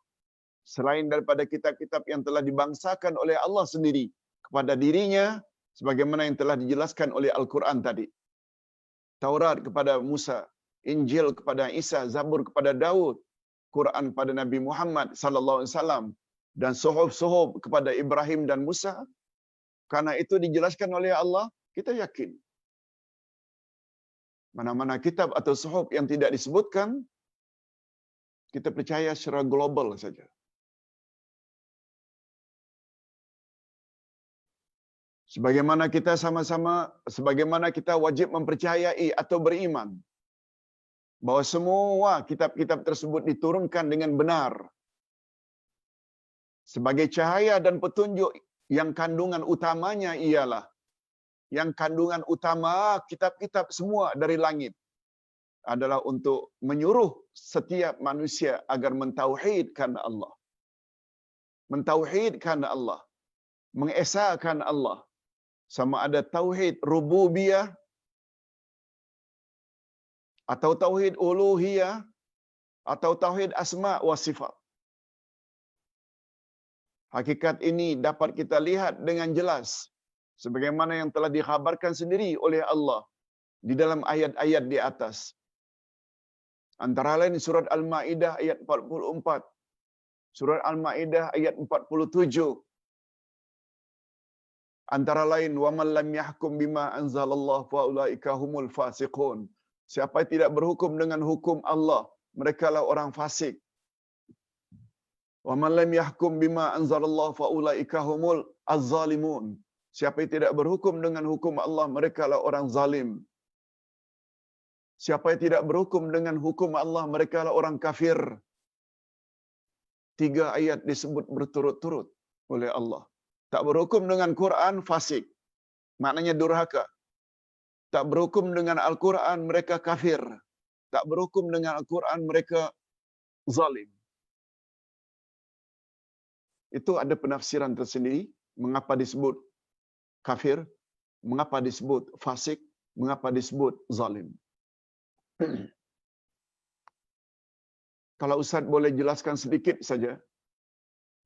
selain daripada kitab-kitab yang telah dibangsakan oleh Allah sendiri kepada dirinya, sebagaimana yang telah dijelaskan oleh Al-Quran tadi. Taurat kepada Musa, Injil kepada Isa, Zabur kepada Daud, Quran pada Nabi Muhammad sallallahu alaihi wasallam, dan suhuf-suhuf kepada Ibrahim dan Musa. Karena itu dijelaskan oleh Allah, kita yakin. Mana-mana kitab atau suhuf yang tidak disebutkan, kita percaya secara global saja. Sebagaimana kita wajib mempercayai atau beriman bahawa semua kitab-kitab tersebut diturunkan dengan benar sebagai cahaya dan petunjuk, yang kandungan utamanya ialah kandungan utama kitab-kitab semua dari langit adalah untuk menyuruh setiap manusia agar mentauhidkan Allah. Mentauhidkan Allah, mengesahkan Allah. Sama ada tauhid rububiyah atau tauhid uluhiyah atau tauhid asma wa sifat. Hakikat ini dapat kita lihat dengan jelas sebagaimana yang telah dikhabarkan sendiri oleh Allah di dalam ayat-ayat di atas. Antara lain surat Al-Maidah ayat 44, surat Al-Maidah ayat 47. Antara lain, wa man lam yahkum bima anzalallahu fa ulaika humul fasiqun. Siapa yang tidak berhukum dengan hukum Allah, merekalah orang fasik. Wa man lam yahkum bima anzalallahu fa ulaika humul az-zalimun. Siapa yang tidak berhukum dengan hukum Allah, merekalah orang zalim. Siapa yang tidak berhukum dengan hukum Allah, merekalah orang kafir. 3 ayat disebut berturut-turut oleh Allah. Tak berhukum dengan Quran, fasik. Maknanya durhaka. Tak berhukum dengan Al-Quran, mereka kafir. Tak berhukum dengan Al-Quran, mereka zalim. Itu ada penafsiran tersendiri. Mengapa disebut kafir? Mengapa disebut fasik? Mengapa disebut zalim? Kalau Ustaz boleh jelaskan sedikit saja.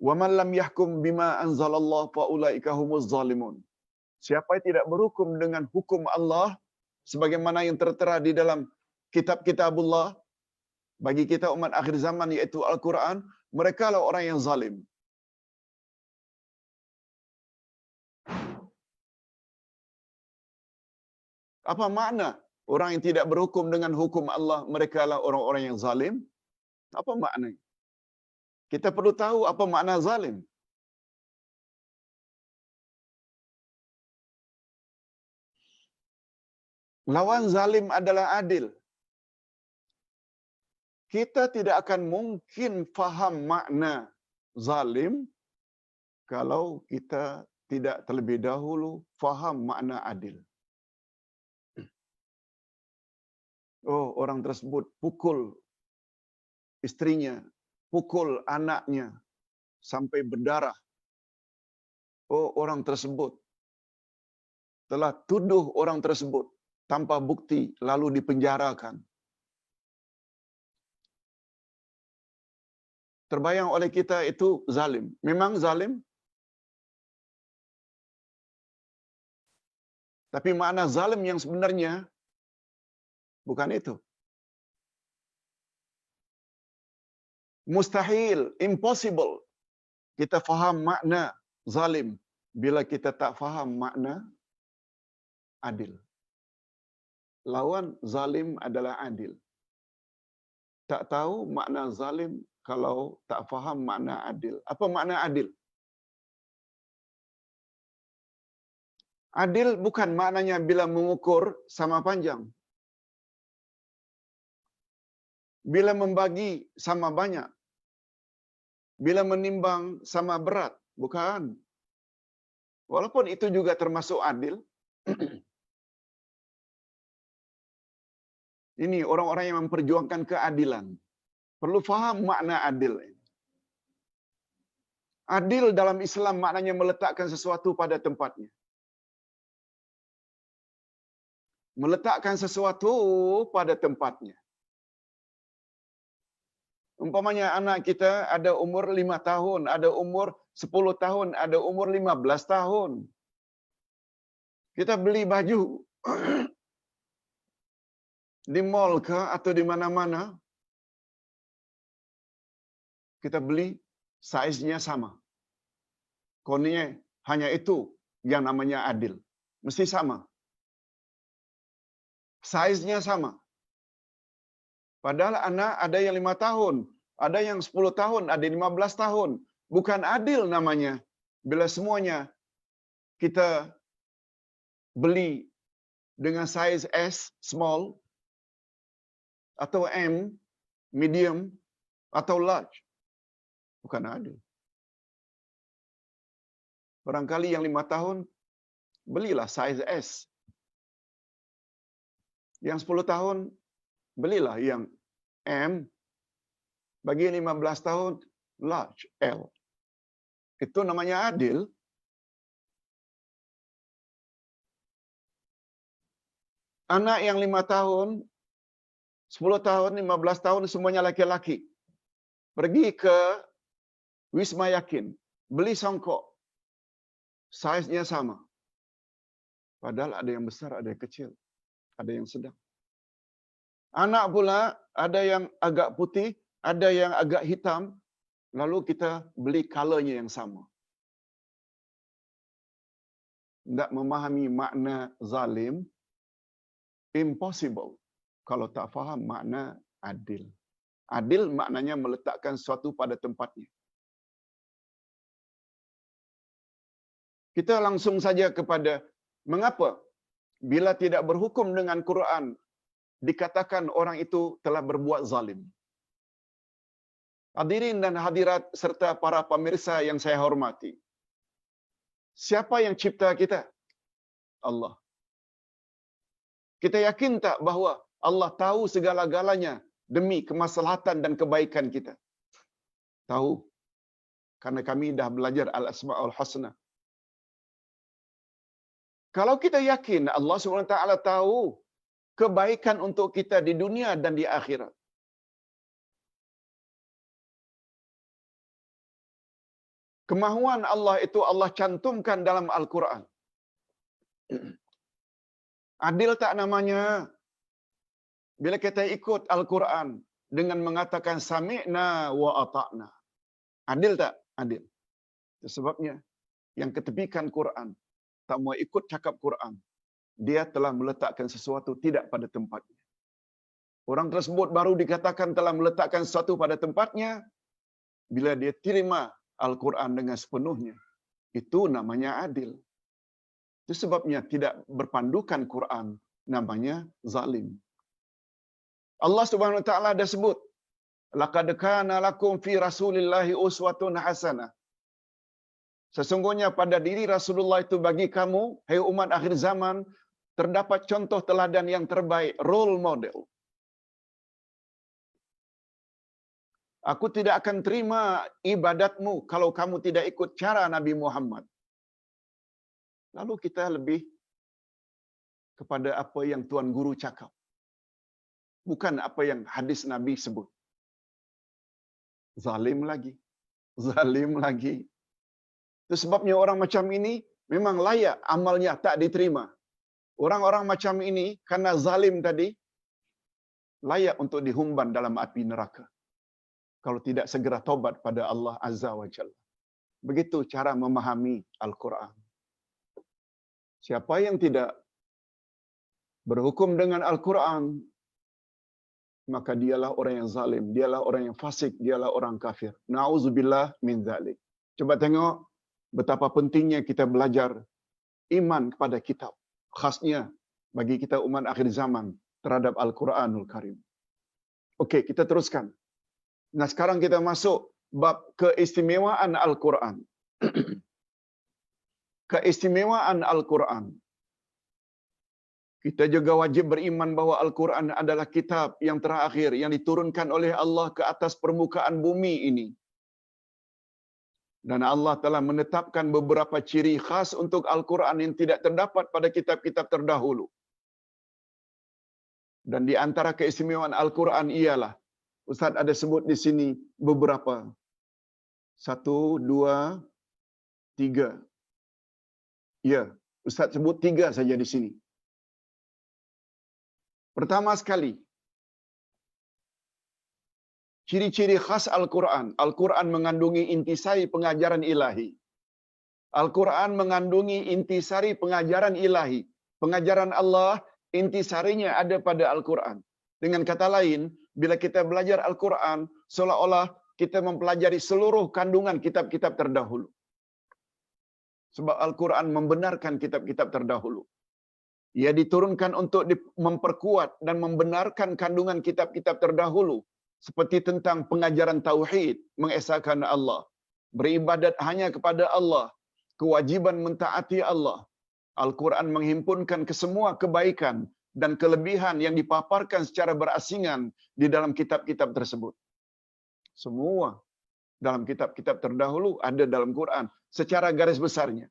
Wa man lam yahkum bima anzalallahu fa ulaika humuz zalimun. Siapa yang tidak berhukum dengan hukum Allah sebagaimana yang tertera di dalam kitab-kitabullah bagi kita umat akhir zaman, iaitu Al-Quran, merekalah orang yang zalim. Apa makna orang yang tidak berhukum dengan hukum Allah, merekalah orang-orang yang zalim? Apa maknanya? Kita perlu tahu apa makna zalim. Lawan zalim adalah adil. Kita tidak akan mungkin faham makna zalim kalau kita tidak terlebih dahulu faham makna adil. Oh, orang tersebut pukul istrinya, pukul anaknya sampai berdarah. Oh, orang tersebut telah tuduh orang tersebut tanpa bukti lalu dipenjarakan. Terbayang oleh kita itu zalim. Memang zalim. Tapi makna zalim yang sebenarnya bukan itu. Mustahil, impossible. Kita faham makna zalim bila kita tak faham makna adil. Lawan zalim adalah adil. Tak tahu makna zalim kalau tak faham makna adil. Apa makna adil? Adil bukan maknanya bila mengukur sama panjang. Bila membagi sama banyak. Bila menimbang sama berat. Bukan. Walaupun itu juga termasuk adil. Ini orang-orang yang memperjuangkan keadilan. Perlu faham makna adil. Adil dalam Islam maknanya meletakkan sesuatu pada tempatnya. Meletakkan sesuatu pada tempatnya. Umpamanya anak kita ada umur 5 tahun, ada umur 10 tahun, ada umur 15 tahun. Kita beli baju di mall ke atau di mana-mana, kita beli saiznya sama. Kononnya hanya itu yang namanya adil. Mesti sama. Saiznya sama. Padahal anak ada yang 5 tahun, ada yang 10 tahun, ada 15 tahun. Bukan adil namanya. Bila semuanya kita beli dengan saiz S, small, atau M, medium, atau large. Bukan adil. Barangkali yang 5 tahun, belilah saiz S. Yang 10 tahun, belilah yang M. Bagi 15 tahun, large, L. Itu namanya adil. Anak yang 5 tahun, 10 tahun, 15 tahun, semuanya laki-laki. Pergi ke Wisma Yakin, beli songkok. Saiznya sama. Padahal ada yang besar, ada yang kecil. Ada yang sedang. Anak pula ada yang agak putih, ada yang agak hitam. Lalu kita beli colornya yang sama. Tidak memahami makna zalim, impossible kalau tak faham makna adil. Adil maknanya meletakkan sesuatu pada tempatnya. Kita langsung saja kepada mengapa bila tidak berhukum dengan Quran dikatakan orang itu telah berbuat zalim. Hadirin dan hadirat serta para pemirsa yang saya hormati. Siapa yang cipta kita? Allah. Kita yakin tak bahawa Allah tahu segala-galanya demi kemaslahatan dan kebaikan kita? Tahu. Karena kami dah belajar Al-Asma'ul Husna. Kalau kita yakin Allah SWT tahu kebaikan untuk kita di dunia dan di akhirat. Kemahuan Allah itu Allah cantumkan dalam Al-Quran. Adil tak namanya? Bila kita ikut Al-Quran dengan mengatakan sami'na wa ata'na. Adil tak? Adil. Itu sebabnya yang ketepikan Quran, tak mau ikut cakap Quran, dia telah meletakkan sesuatu tidak pada tempatnya. Orang tersebut baru dikatakan telah meletakkan sesuatu pada tempatnya bila dia terima Al-Quran dengan sepenuhnya. Itu namanya adil. Itu sebabnya tidak berpandukan Quran namanya zalim. Allah Subhanahu wa taala ada sebut, laqad kana lakum fi Rasulillahi uswatun hasanah. Sesungguhnya pada diri Rasulullah itu bagi kamu, hai umat akhir zaman, terdapat contoh teladan yang terbaik, role model. Aku tidak akan terima ibadatmu kalau kamu tidak ikut cara Nabi Muhammad. Lalu kita lebih kepada apa yang Tuan Guru cakap. Bukan apa yang hadis Nabi sebut. Zalim lagi. Zalim lagi. Itu sebabnya orang macam ini memang layak amalnya tak diterima. Orang-orang macam ini karena zalim tadi layak untuk dihumban dalam api neraka. Kalau tidak segera taubat pada Allah Azza wa Jalla. Begitu cara memahami Al-Quran. Siapa yang tidak berhukum dengan Al-Quran, maka dialah orang yang zalim, dialah orang yang fasik, dialah orang kafir. Na'udzubillah min zalik. Coba tengok betapa pentingnya kita belajar iman kepada kitab. Khasnya bagi kita umat akhir zaman terhadap Al-Quranul Karim. Okey, kita teruskan. Nah, sekarang kita masuk bab keistimewaan Al-Quran. Keistimewaan Al-Quran. Kita juga wajib beriman bahawa Al-Quran adalah kitab yang terakhir yang diturunkan oleh Allah ke atas permukaan bumi ini. Dan Allah telah menetapkan beberapa ciri khas untuk Al-Quran yang tidak terdapat pada kitab-kitab terdahulu. Dan di antara keistimewaan Al-Quran ialah, Ustaz ada sebut di sini beberapa. 1, 2, 3. Ya, Ustaz sebut 3 saja di sini. Pertama sekali, ciri-ciri khas Al-Quran. Al-Quran mengandungi intisari pengajaran ilahi. Al-Quran mengandungi intisari pengajaran ilahi. Pengajaran Allah, intisarinya ada pada Al-Quran. Dengan kata lain, bila kita belajar Al-Quran, seolah-olah kita mempelajari seluruh kandungan kitab-kitab terdahulu. Sebab Al-Quran membenarkan kitab-kitab terdahulu. Ia diturunkan untuk memperkuat dan membenarkan kandungan kitab-kitab terdahulu. Seperti tentang pengajaran tauhid, mengesahkan Allah. Beribadat hanya kepada Allah. Kewajiban mentaati Allah. Al-Quran menghimpunkan kesemua kebaikan dan kelebihan yang dipaparkan secara berasingan di dalam kitab-kitab tersebut. Semua dalam kitab-kitab terdahulu ada dalam Quran secara garis besarnya.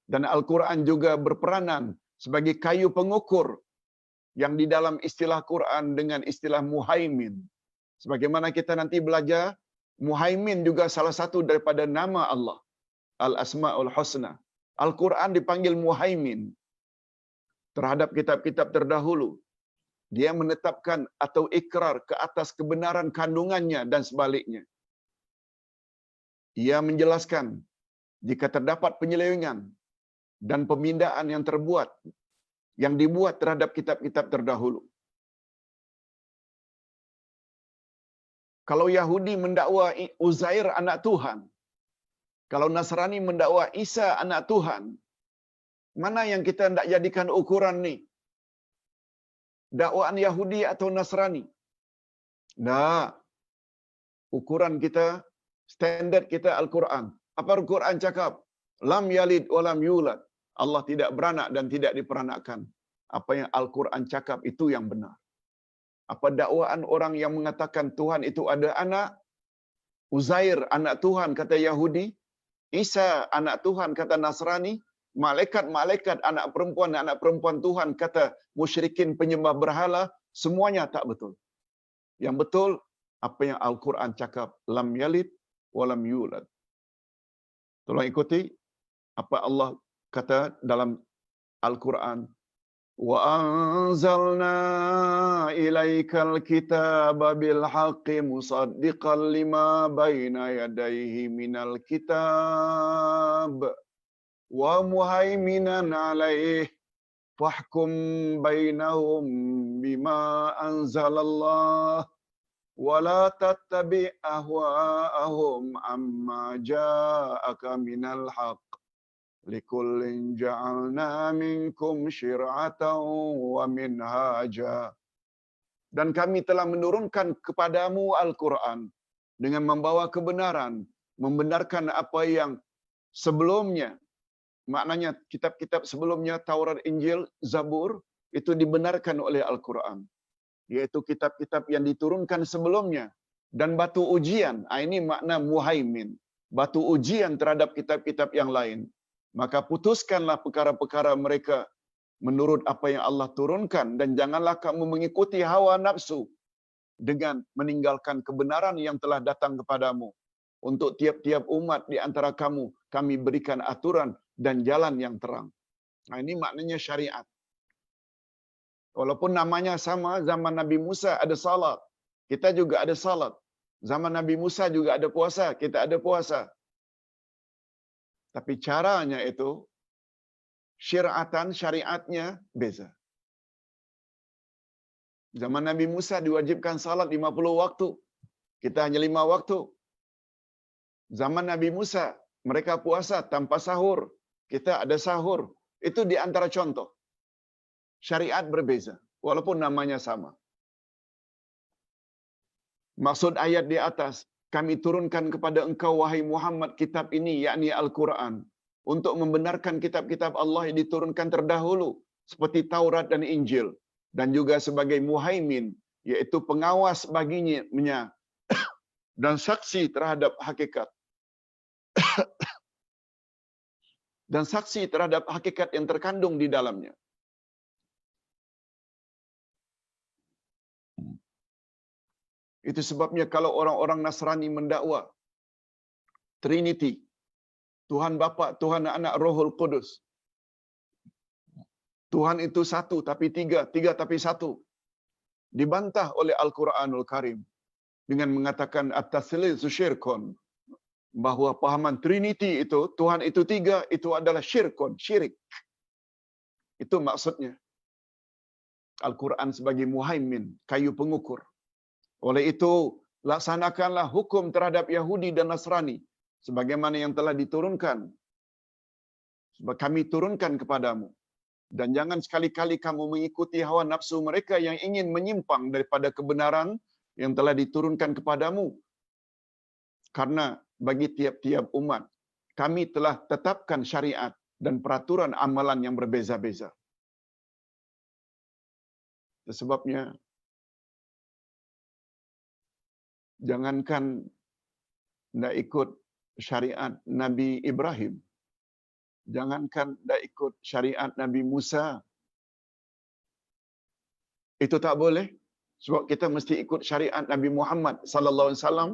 Dan Al-Quran juga berperanan sebagai kayu pengukur yang di dalam istilah Quran dengan istilah muhaimin. Sebagaimana kita nanti belajar, muhaimin juga salah satu daripada nama Allah. Al-Asma'ul Husna. Al-Quran dipanggil muhaimin terhadap kitab-kitab terdahulu. Dia menetapkan atau ikrar ke atas kebenaran kandungannya dan sebaliknya. Ia menjelaskan jika terdapat penyelewengan dan pemindaan yang dibuat terhadap kitab-kitab terdahulu. Kalau Yahudi mendakwa Uzair anak Tuhan, kalau Nasrani mendakwa Isa anak Tuhan, mana yang kita hendak jadikan ukuran ni? Dakwaan Yahudi atau Nasrani? Nah, ukuran kita, standard kita Al-Quran. Apa Al-Quran cakap? Lam yalid wa lam yulad. Allah tidak beranak dan tidak diperanakkan. Apa yang Al-Quran cakap itu yang benar. Apa dakwaan orang yang mengatakan Tuhan itu ada anak? Uzair anak Tuhan kata Yahudi, Isa anak Tuhan kata Nasrani, malaikat-malaikat anak perempuan Tuhan kata musyrikin penyembah berhala, semuanya tak betul. Yang betul apa yang Al-Quran cakap, lam yalid wa lam yulad. Tolong ikuti apa Allah kata dalam Al-Quran. Wa anzalna ilaikal kitaba bil haqqi musaddiqan lima baina yadayhi minal kitab wa muhaiminan alaih fahkum bainahum bima anzalallah wa la tattabi' ahwa'ahum amma ja'aka minal haqq likullin ja'alna minkum syir'atan wa minhaja. Dan kami telah menurunkan kepadamu Al-Quran dengan membawa kebenaran, membenarkan apa yang sebelumnya, maknanya kitab-kitab sebelumnya, Taurat, Injil, Zabur, itu dibenarkan oleh Al-Quran. Yaitu kitab-kitab yang diturunkan sebelumnya dan batu ujian. Ini makna muhaimin. Batu ujian terhadap kitab-kitab yang lain. Maka putuskanlah perkara-perkara mereka menurut apa yang Allah turunkan, dan janganlah kamu mengikuti hawa nafsu dengan meninggalkan kebenaran yang telah datang kepadamu. Untuk tiap-tiap umat di antara kamu, kami berikan aturan dan jalan yang terang. Ini maknanya syariat. Walaupun namanya sama, zaman Nabi Musa ada salat, kita juga ada salat. Zaman Nabi Musa juga ada puasa, kita ada puasa. Tapi caranya itu, syariatnya beza. Zaman Nabi Musa diwajibkan salat 50 waktu. Kita hanya 5 waktu. Zaman Nabi Musa, mereka puasa tanpa sahur. Kita ada sahur. Itu di antara contoh. Syariat berbeza, walaupun namanya sama. Maksud ayat di atas, kami turunkan kepada engkau, wahai Muhammad, kitab ini, yakni Al-Quran, untuk membenarkan kitab-kitab Allah yang diturunkan terdahulu, seperti Taurat dan Injil, dan juga sebagai muhaimin, yaitu pengawas baginya, dan saksi terhadap hakikat. Dan saksi terhadap hakikat yang terkandung di dalamnya. Itu sebabnya kalau orang-orang Nasrani mendakwa Trinity, Tuhan Bapa, Tuhan Anak, Rohul Kudus, Tuhan itu satu tapi tiga, tiga tapi satu, dibantah oleh Al-Quranul Karim dengan mengatakan at-taslisu syirkun, bahwa pahaman Trinity itu, Tuhan itu tiga, itu adalah syirkun, syirik. Itu maksudnya. Al-Quran sebagai muhaimin, kayu pengukur. Oleh itu, laksanakanlah hukum terhadap Yahudi dan Nasrani sebagaimana yang telah diturunkan. Sebab kami turunkan kepadamu. Dan jangan sekali-kali kamu mengikuti hawa nafsu mereka yang ingin menyimpang daripada kebenaran yang telah diturunkan kepadamu. Karena bagi tiap-tiap umat, kami telah tetapkan syariat dan peraturan amalan yang berbeza-beza. Sebabnya, jangankan tidak ikut syariat Nabi Ibrahim, jangankan tidak ikut syariat Nabi Musa, itu tak boleh. Sebab kita mesti ikut syariat Nabi Muhammad sallallahu alaihi wasallam.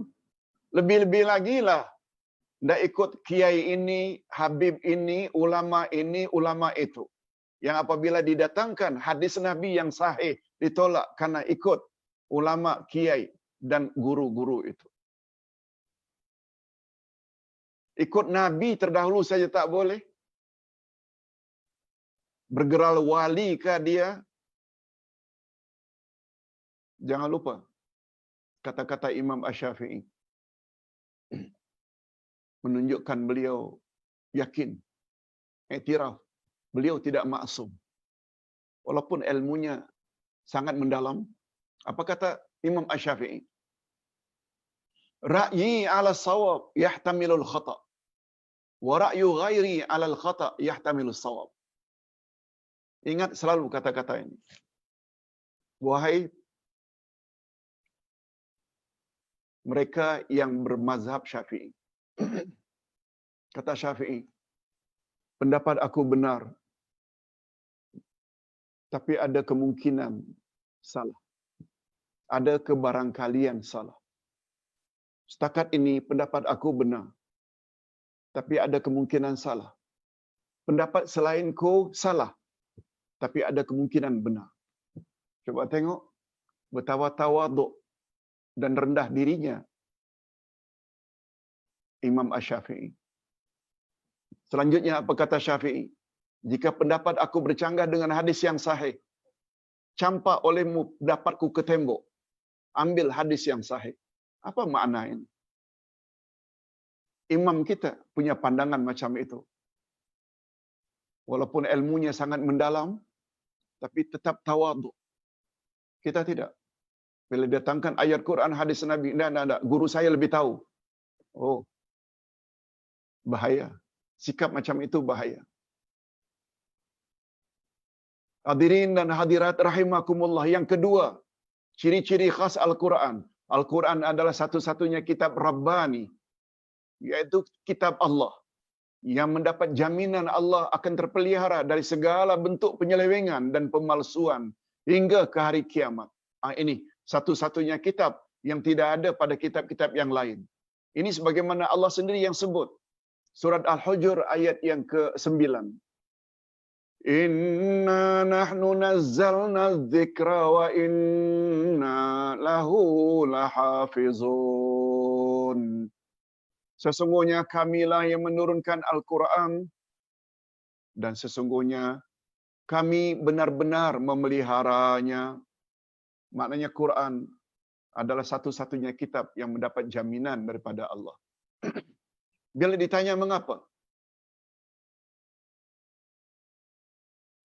Lebih-lebih lagi lah, tidak ikut kiai ini, habib ini, ulama itu. Yang apabila didatangkan hadis Nabi yang sahih, ditolak karena ikut ulama, kiai dan guru-guru itu. Ikut Nabi terdahulu saja tak boleh. Bergeral wali ke dia. Jangan lupa kata-kata Imam Asy-Syafi'i menunjukkan beliau yakin, iktiraf, beliau tidak maksum. Walaupun ilmunya sangat mendalam. Apa kata Imam Asy-Syafi'i? Ra'yi 'ala as-shawab yahtamilu al-khata', wa ra'yu ghairi 'ala al-khata' yahtamilu as-shawab. Ingat selalu kata-kata ini. Wahai mereka yang bermazhab Syafi'i. Kata Syafi'i, pendapat aku benar, tapi ada kemungkinan salah. Ada kebarangkalian salah. Setakat ini pendapat aku benar, tapi ada kemungkinan salah. Pendapat selainku salah, tapi ada kemungkinan benar. Coba tengok betapa tawaduk dan rendah dirinya Imam Asy-Syafi'i. Selanjutnya apa kata Syafi'i? Jika pendapat aku bercanggah dengan hadis yang sahih, campak olehmu pendapatku ke tembok. Ambil hadis yang sahih. Apa makna ini? Imam kita punya pandangan macam itu. Walaupun ilmunya sangat mendalam, tapi tetap tawaduk. Kita tidak. Bila datangkan ayat Quran, hadis Nabi, tidak. Guru saya lebih tahu. Oh, bahaya. Sikap macam itu bahaya. Hadirin dan hadirat rahimakumullah. Yang kedua, ciri-ciri khas Al-Quran. Al-Quran adalah satu-satunya kitab Rabbani, yaitu kitab Allah, yang mendapat jaminan Allah akan terpelihara dari segala bentuk penyelewengan dan pemalsuan hingga ke hari kiamat. Ini satu-satunya kitab yang tidak ada pada kitab-kitab yang lain. Ini sebagaimana Allah sendiri yang sebut. Surat Al-Hujur ayat yang ke-9. Inna nahnu nazzalna dzikra wa inna lahu lahafizun. Sesungguhnya kamilah yang menurunkan Al-Quran, dan sesungguhnya kami benar-benar memeliharanya. Maknanya Quran adalah satu-satunya kitab yang mendapat jaminan daripada Allah. Bila ditanya mengapa?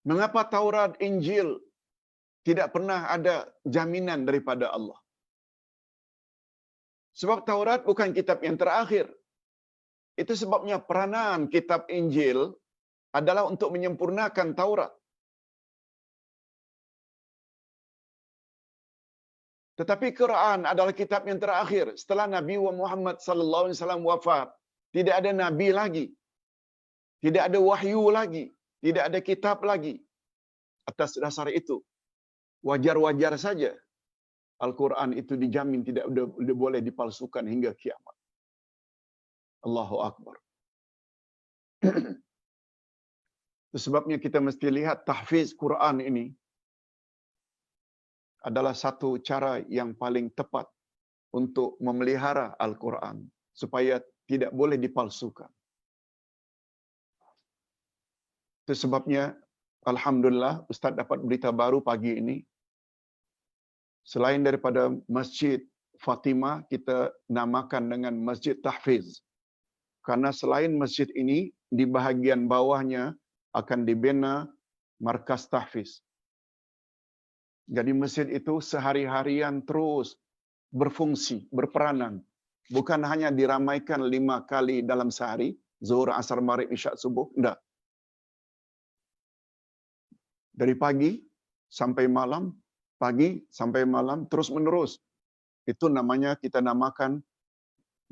Mengapa Taurat, Injil tidak pernah ada jaminan daripada Allah? Sebab Taurat bukan kitab yang terakhir. Itu sebabnya peranan kitab Injil adalah untuk menyempurnakan Taurat. Tetapi Quran adalah kitab yang terakhir. Setelah Nabi Muhammad sallallahu alaihi wasallam wafat, tidak ada nabi lagi. Tidak ada wahyu lagi, tidak ada kitab lagi. Atas dasar itu, wajar-wajar saja Al-Quran itu dijamin tidak boleh dipalsukan hingga kiamat. Allahu Akbar. Itu sebabnya kita mesti lihat tahfiz Quran ini adalah satu cara yang paling tepat untuk memelihara Al-Quran supaya tidak boleh dipalsukan. Itu sebabnya alhamdulillah Ustaz dapat berita baru pagi ini. Selain daripada Masjid Fatimah, kita namakan dengan Masjid Tahfiz. Karena selain masjid ini, di bahagian bawahnya akan dibina markas tahfiz. Jadi masjid itu sehari-harian terus berfungsi, berperanan. Bukan hanya diramaikan 5 kali dalam sehari, Zuhur, Asar, Maghrib, Isya, Subuh. Tidak. Dari pagi sampai malam, pagi sampai malam, terus menerus. Itu namanya kita namakan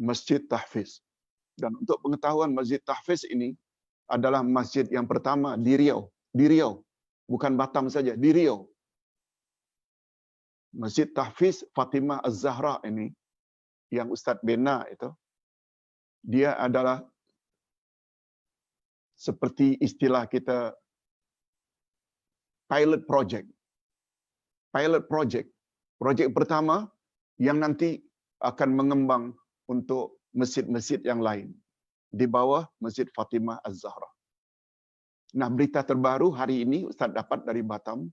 Masjid Tahfiz. Dan untuk pengetahuan, Masjid Tahfiz ini adalah masjid yang pertama di Riau. Di Riau. Bukan Batam saja, di Riau. Masjid Tahfiz Fatimah Az-Zahra ini, yang Ustaz bina itu, dia adalah seperti istilah kita pilot project. Pilot project. Projek pertama yang nanti akan mengembang untuk masjid-masjid yang lain di bawah Masjid Fatimah Az-Zahra. Nah, berita terbaru hari ini Ustaz dapat dari Batam.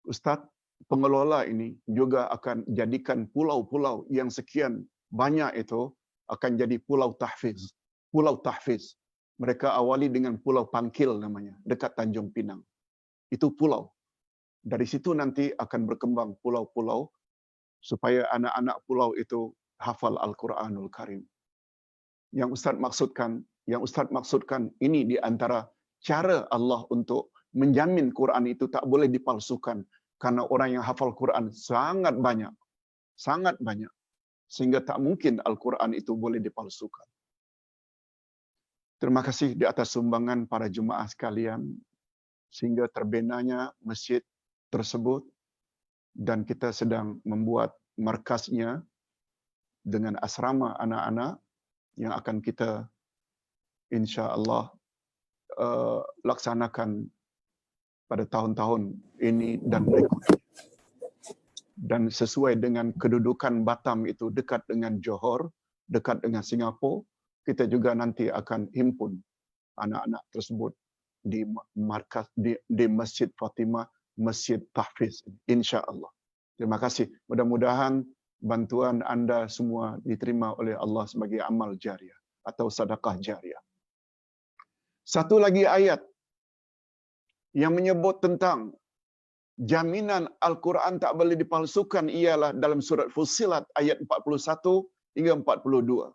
Ustaz, pengelola ini juga akan jadikan pulau-pulau yang sekian banyak itu akan jadi pulau tahfiz. Pulau tahfiz. Mereka awali dengan Pulau Pangkil namanya, dekat Tanjung Pinang. Itu pulau. Dari situ nanti akan berkembang pulau-pulau supaya anak-anak pulau itu hafal Al-Quranul Karim. Yang Ustaz maksudkan ini di antara cara Allah untuk menjamin Quran itu tak boleh dipalsukan, karena orang yang hafal Quran sangat banyak. Sangat banyak. Sehingga tak mungkin Al-Quran itu boleh dipalsukan. Terima kasih di atas sumbangan para jemaah sekalian sehingga terbinanya masjid tersebut, dan kita sedang membuat markasnya dengan asrama anak-anak yang akan kita insya-Allah laksanakan pada tahun-tahun ini dan berikutnya. Dan sesuai dengan kedudukan Batam itu dekat dengan Johor, dekat dengan Singapura, kita juga nanti akan himpun anak-anak tersebut di markas di Masjid Fatimah, Masjid Tahfiz, insya-Allah. Terima kasih. Mudah-mudahan bantuan anda semua diterima oleh Allah sebagai amal jariah atau sedekah jariah. Satu lagi ayat yang menyebut tentang jaminan Al-Quran tak boleh dipalsukan ialah dalam surat Fussilat ayat 41 hingga 42.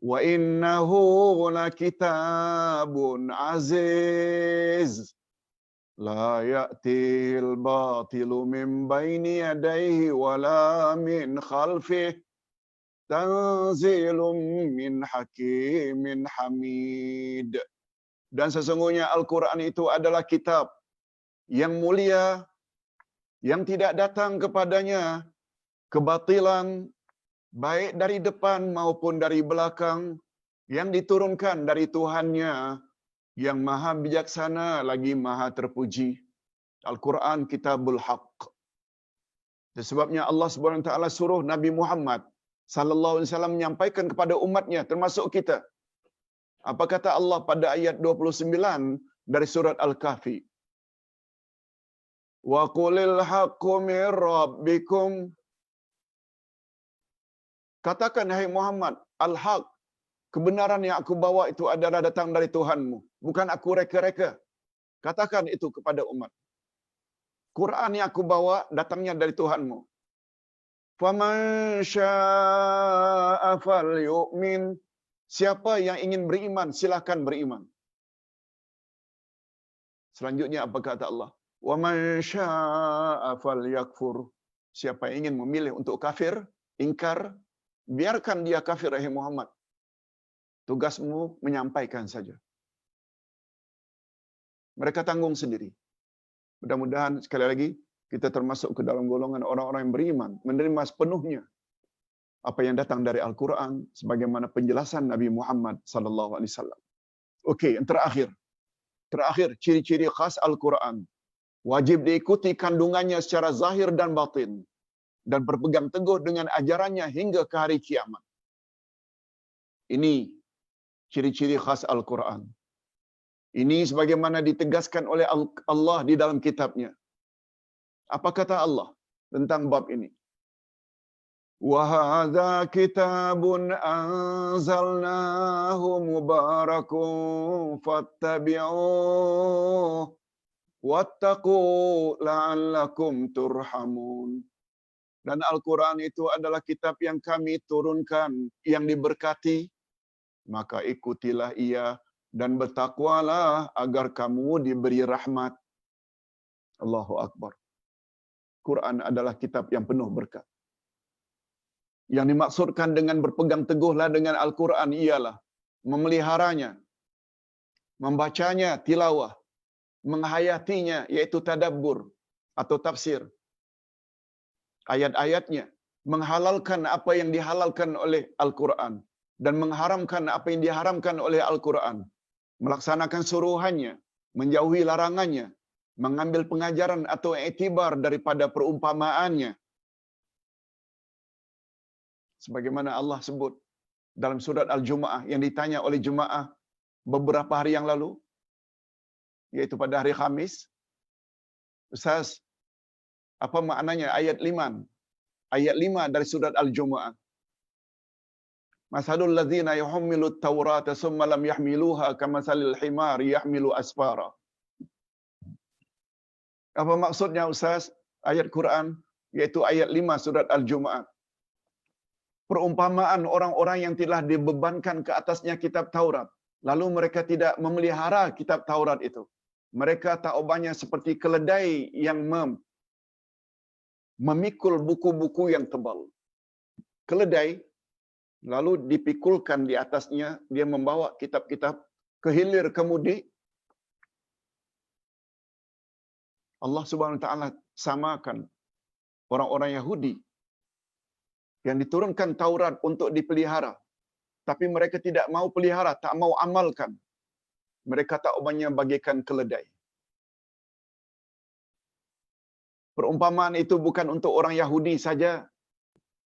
Wa innahu lakitabun aziz La ya'til batilu min baini yadayhi wala min khalfih. Tanzilum min hakimin hamid. Dan sesungguhnya Al-Quran itu adalah kitab yang mulia, yang tidak datang kepadanya kebatilan, baik dari depan maupun dari belakang, yang diturunkan dari Tuhannya, yang maha bijaksana lagi maha terpuji. Al-Quran kitabul haq. Sebabnya Allah Subhanahu wa taala suruh Nabi Muhammad sallallahu alaihi wasallam menyampaikan kepada umatnya termasuk kita. Apa kata Allah pada ayat 29 dari surat Al-Kahfi? Wa qulil haqqu mir rabbikum. Katakan hai Muhammad, al-haq, kebenaran yang aku bawa itu adalah datang dari Tuhanmu, bukan aku reka-reka. Katakan itu kepada umat. Quran yang aku bawa datangnya dari Tuhanmu. Faman syaa'a falyu'min. Siapa yang ingin beriman, silakan beriman. Selanjutnya apa kata Allah? Wa man syaa'a falyakfur. Siapa yang ingin memilih untuk kafir, ingkar, biarkan dia kafir, wahai Muhammad. Tugasmu menyampaikan saja. Mereka tanggung sendiri. Mudah-mudahan sekali lagi kita termasuk ke dalam golongan orang-orang yang beriman, menerima sepenuhnya apa yang datang dari Al-Quran sebagaimana penjelasan Nabi Muhammad sallallahu alaihi wasallam. Okey, yang terakhir. Terakhir, ciri-ciri khas Al-Quran. Wajib diikuti kandungannya secara zahir dan batin dan berpegang teguh dengan ajarannya hingga ke hari kiamat. Ini ciri-ciri khas Al-Quran. Ini sebagaimana ditegaskan oleh Allah di dalam kitabnya. Apa kata Allah tentang bab ini? Wa hadza kitabun anzalnahu mubarakun fattabi'uhu wattaqu la'allakum turhamun. Dan Al-Quran itu adalah kitab yang kami turunkan, yang diberkati, maka ikutilah ia dan bertakwalah agar kamu diberi rahmat. Allahu Akbar. Quran adalah kitab yang penuh berkat. Yang dimaksudkan dengan berpegang teguhlah dengan Al-Quran ialah memeliharanya, membacanya tilawah, menghayatinya iaitu tadabbur atau tafsir. Ayat-ayatnya menghalalkan apa yang dihalalkan oleh Al-Quran dan mengharamkan apa yang diharamkan oleh Al-Quran. Melaksanakan suruhannya, menjauhi larangannya, mengambil pengajaran atau iktibar daripada perumpamaannya. Sebagaimana Allah sebut dalam surat Al-Jumu'ah yang ditanya oleh jemaah beberapa hari yang lalu, yaitu pada hari Khamis. Ustaz, apa maknanya ayat 5? Ayat 5 dari surat Al-Jumu'ah. Masalul ladzina yuhammilut Taurata summa lam yahmiluha kamasalil himari yahmilu asfara. Apa maksudnya Ustaz ayat Quran yaitu ayat 5 surat Al-Jumu'ah? Perumpamaan orang-orang yang telah dibebankan ke atasnya kitab Taurat, lalu mereka tidak memelihara kitab Taurat itu. Mereka tak ubahnya seperti keledai yang memikul buku-buku yang tebal. Keledai lalu dipikulkan di atasnya, dia membawa kitab-kitab ke hilir kemudi. Allah Subhanahu wa taala samakan orang-orang Yahudi yang diturunkan Taurat untuk dipelihara, tapi mereka tidak mau pelihara, tak mau amalkan. Mereka tak ubahnya bagaikan keledai. Perumpamaan itu bukan untuk orang Yahudi saja.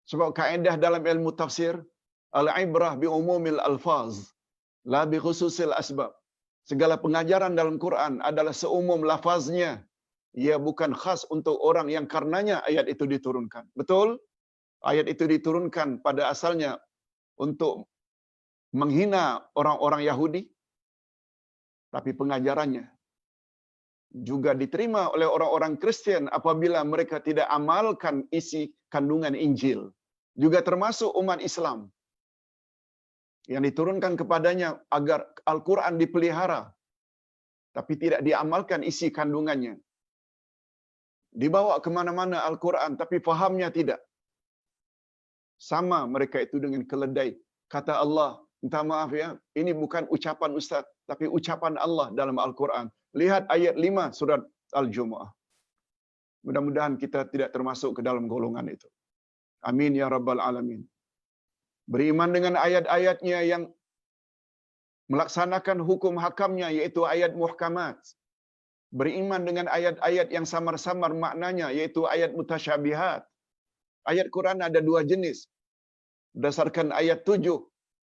Sebab kaedah dalam ilmu tafsir, al-ibrah bi umumil alfaz, la bi khususil asbab. Segala pengajaran dalam Quran adalah seumum lafaznya. Ia bukan khas untuk orang yang karenanya ayat itu diturunkan. Betul? Ayat itu diturunkan pada asalnya untuk menghina orang-orang Yahudi, tapi pengajarannya juga diterima oleh orang-orang Kristian apabila mereka tidak amalkan isi kandungan Injil. Juga termasuk umat Islam yang diturunkan kepadanya agar Al-Quran dipelihara tapi tidak diamalkan isi kandungannya. Dibawa ke mana-mana Al-Quran, tapi fahamnya tidak. Sama mereka itu dengan keledai. Kata Allah, minta maaf ya, ini bukan ucapan Ustaz, tapi ucapan Allah dalam Al-Quran. Lihat ayat 5 surat Al-Jumu'ah. Mudah-mudahan kita tidak termasuk ke dalam golongan itu. Amin ya Rabbal Alamin. Beriman dengan ayat-ayatnya yang melaksanakan hukum hakamnya, yaitu ayat muhkamat. Beriman dengan ayat-ayat yang samar-samar maknanya, yaitu ayat mutasyabihat. Ayat Quran ada dua jenis. Berdasarkan ayat 7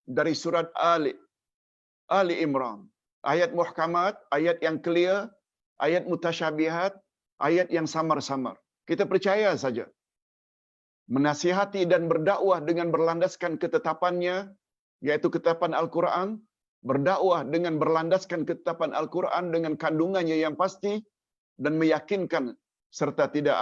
dari surat Ali Imran. Ayat muhkamat, ayat yang clear, ayat mutasyabihat, ayat yang samar-samar. Kita percaya saja. Menasihati dan berdakwah dengan berlandaskan ketetapannya, yaitu ketetapan Al-Quran, berdakwah dengan berlandaskan ketetapan Al-Quran dengan kandungannya yang pasti, dan meyakinkan serta tidak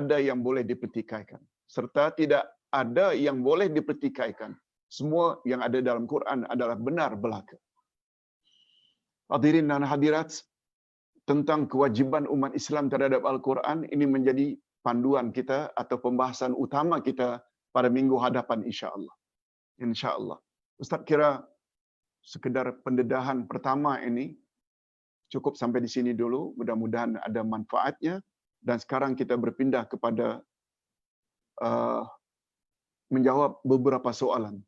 ada yang boleh dipertikaikan. Serta tidak ada yang boleh dipertikaikan. Semua yang ada dalam Quran adalah benar belaka. Hadirin dan hadirat, tentang kewajiban umat Islam terhadap Al-Quran, ini menjadi panduan kita atau pembahasan utama kita pada minggu hadapan insya-Allah. Insya-Allah. Ustaz kira sekedar pendedahan pertama ini cukup sampai di sini dulu. Mudah-mudahan ada manfaatnya. Dan sekarang kita berpindah kepada menjawab beberapa soalan.